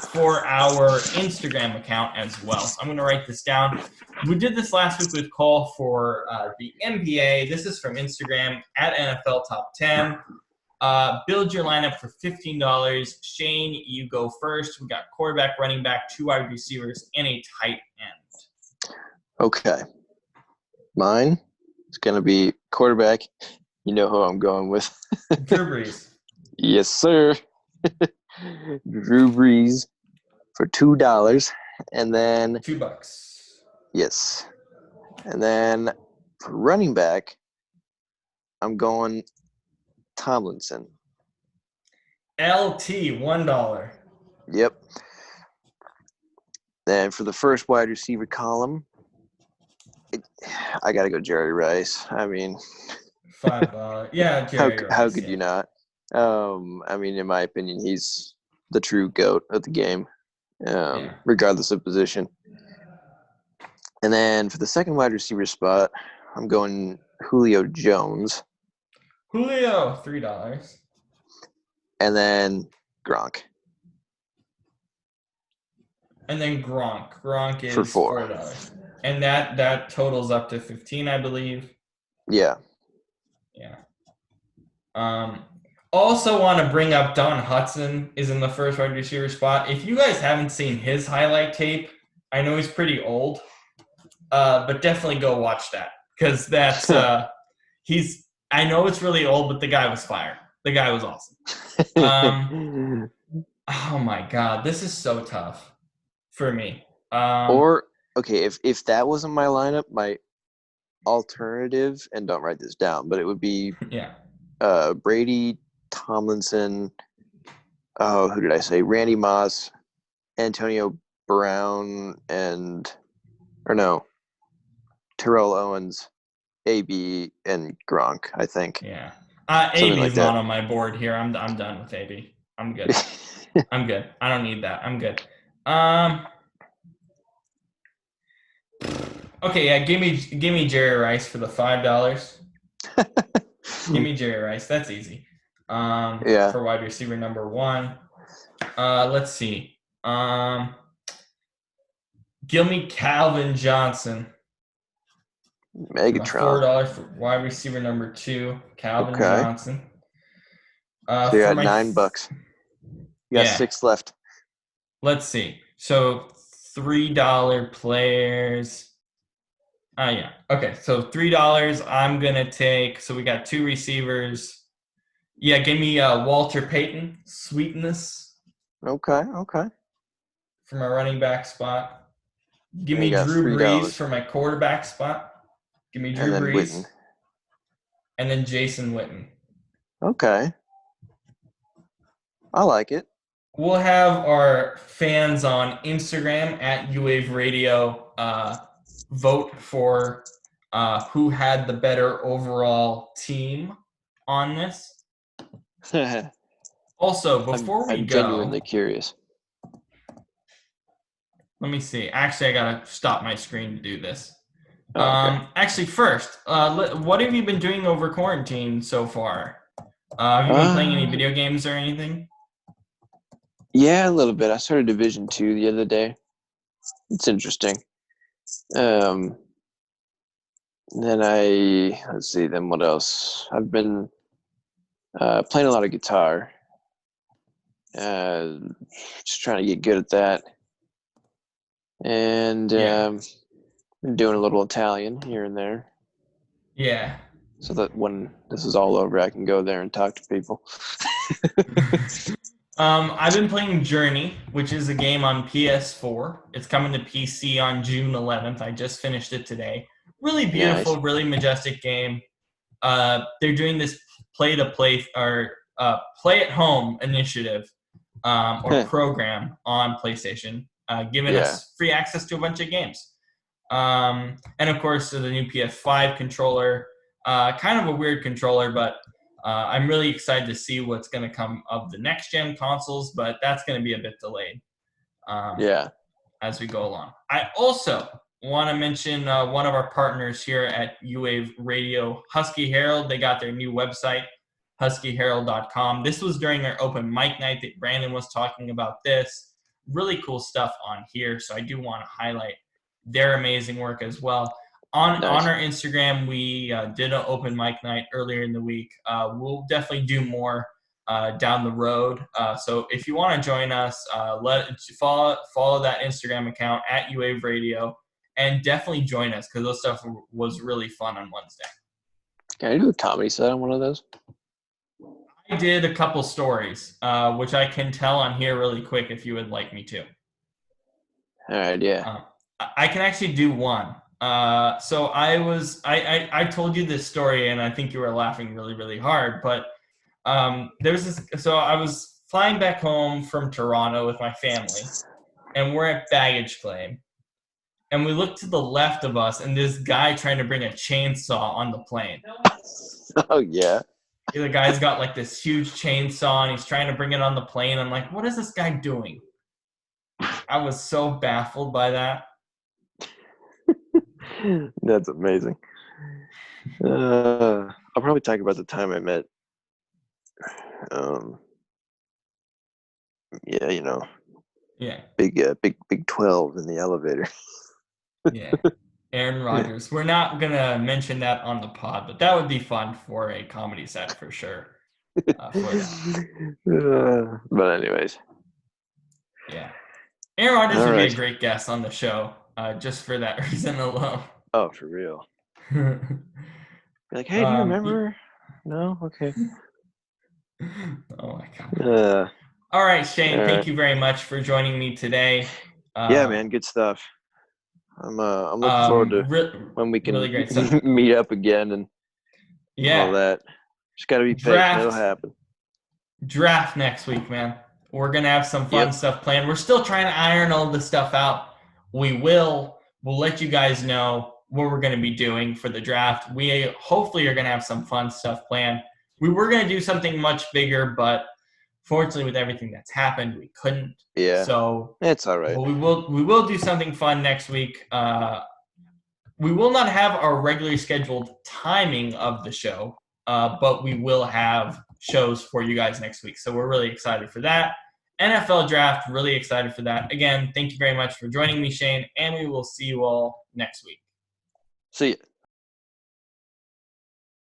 for our Instagram account as well. So I'm going to write this down. We did this last week with Cole for the NBA. This is from Instagram at NFL Top 10. Build your lineup for $15. Shane, you go first. We got quarterback, running back, 2 wide receivers, and a tight end. Okay. Mine is going to be quarterback. You know who I'm going with. Drew Brees. Yes, sir. Drew Brees for $2. And then $2. Yes. And then for running back, I'm going Tomlinson. LT, $1. Yep. Then for the first wide receiver column, I got to go Jerry Rice. I mean, $5. Yeah, Jerry Rice. How could you not? I mean, in my opinion, he's the true GOAT of the game, regardless of position. And then for the second wide receiver spot, I'm going Julio Jones. Julio, $3. And then Gronk. And then Gronk. Gronk is for $4. And that totals up to 15, I believe. Yeah. Yeah. Also want to bring up Don Hudson is in the first wide receiver spot. If you guys haven't seen his highlight tape, I know he's pretty old, but definitely go watch that because that's I know it's really old, but the guy was fire. The guy was awesome. Oh my God, this is so tough for me. Okay, if that wasn't my lineup, my alternative, and don't write this down, but it would be Brady, Tomlinson. Oh, who did I say? Randy Moss, Antonio Brown, Terrell Owens, AB, and Gronk, I think. Yeah. AB's not on my board here. I'm done with AB. I'm good. I'm good. I don't need that. I'm good. Okay, yeah, give me Jerry Rice for the $5. Give me Jerry Rice. That's easy. For wide receiver number 1. Let's see. Give me Calvin Johnson. Megatron. $4 for wide receiver number 2, Calvin Johnson. So you're at $9. You got 6 left. Let's see. So $3 players. Okay, so $3 I'm going to take. So we got 2 receivers. Yeah, give me Walter Payton, Sweetness. Okay. For my running back spot. Give me Drew Brees for my quarterback spot. Give me Drew Brees. Witten. And then Jason Witten. Okay. I like it. We'll have our fans on Instagram at UWave Radio vote for who had the better overall team on this. Also, before we go, I'm genuinely curious. Let me see. Actually, I gotta stop my screen to do this. Okay. Actually, first, what have you been doing over quarantine so far? Have you been playing any video games or anything? Yeah, a little bit. I started Division 2 the other day. It's interesting. Then then what else? I've been playing a lot of guitar. Just trying to get good at that. And been doing a little Italian here and there. Yeah. So that when this is all over, I can go there and talk to people. I've been playing Journey, which is a game on PS4. It's coming to PC on June 11th. I just finished it today. Really beautiful, really majestic game. They're doing this play at home initiative or program on PlayStation, giving us free access to a bunch of games. And of course, the new PS5 controller, kind of a weird controller, but I'm really excited to see what's going to come of the next-gen consoles, but that's going to be a bit delayed as we go along. I also want to mention one of our partners here at U-Wave Radio, Husky Herald. They got their new website, huskyherald.com. This was during our open mic night that Brandon was talking about this. Really cool stuff on here, so I do want to highlight their amazing work as well. On our Instagram, we did an open mic night earlier in the week. We'll definitely do more down the road. So if you want to join us, follow that Instagram account at UAV Radio, and definitely join us because those stuff was really fun on Wednesday. Can I do a comedy set on one of those? I did a couple stories, which I can tell on here really quick if you would like me to. All right, yeah. I can actually do one. So I told you this story, and I think you were laughing really, really hard. But there's this. So I was flying back home from Toronto with my family, and we're at baggage claim. And we look to the left of us, and this guy trying to bring a chainsaw on the plane. Oh yeah. The guy's got like this huge chainsaw, and he's trying to bring it on the plane. I'm like, what is this guy doing? I was so baffled by that. That's amazing. I'll probably talk about the time I met. Big 12 in the elevator. Yeah, Aaron Rodgers. We're not gonna mention that on the pod, but that would be fun for a comedy set for sure. But anyways, yeah, Aaron Rodgers would be a great guest on the show, just for that reason alone. Oh, for real. Like, hey, do you remember? No? Okay. Oh, my God. All right, Shane, thank you very much for joining me today. Yeah, man, good stuff. I'm looking forward to when we can really meet up again and all that. Just got to be patient. It'll happen. Draft next week, man. We're going to have some fun stuff planned. We're still trying to iron all this stuff out. We'll let you guys know what we're going to be doing for the draft. We hopefully are going to have some fun stuff planned. We were going to do something much bigger, but fortunately with everything that's happened, we couldn't. Yeah. So it's all right. We will do something fun next week. We will not have our regularly scheduled timing of the show, but we will have shows for you guys next week. So we're really excited for that. NFL draft, really excited for that. Again, thank you very much for joining me, Shane, and we will see you all next week. See you.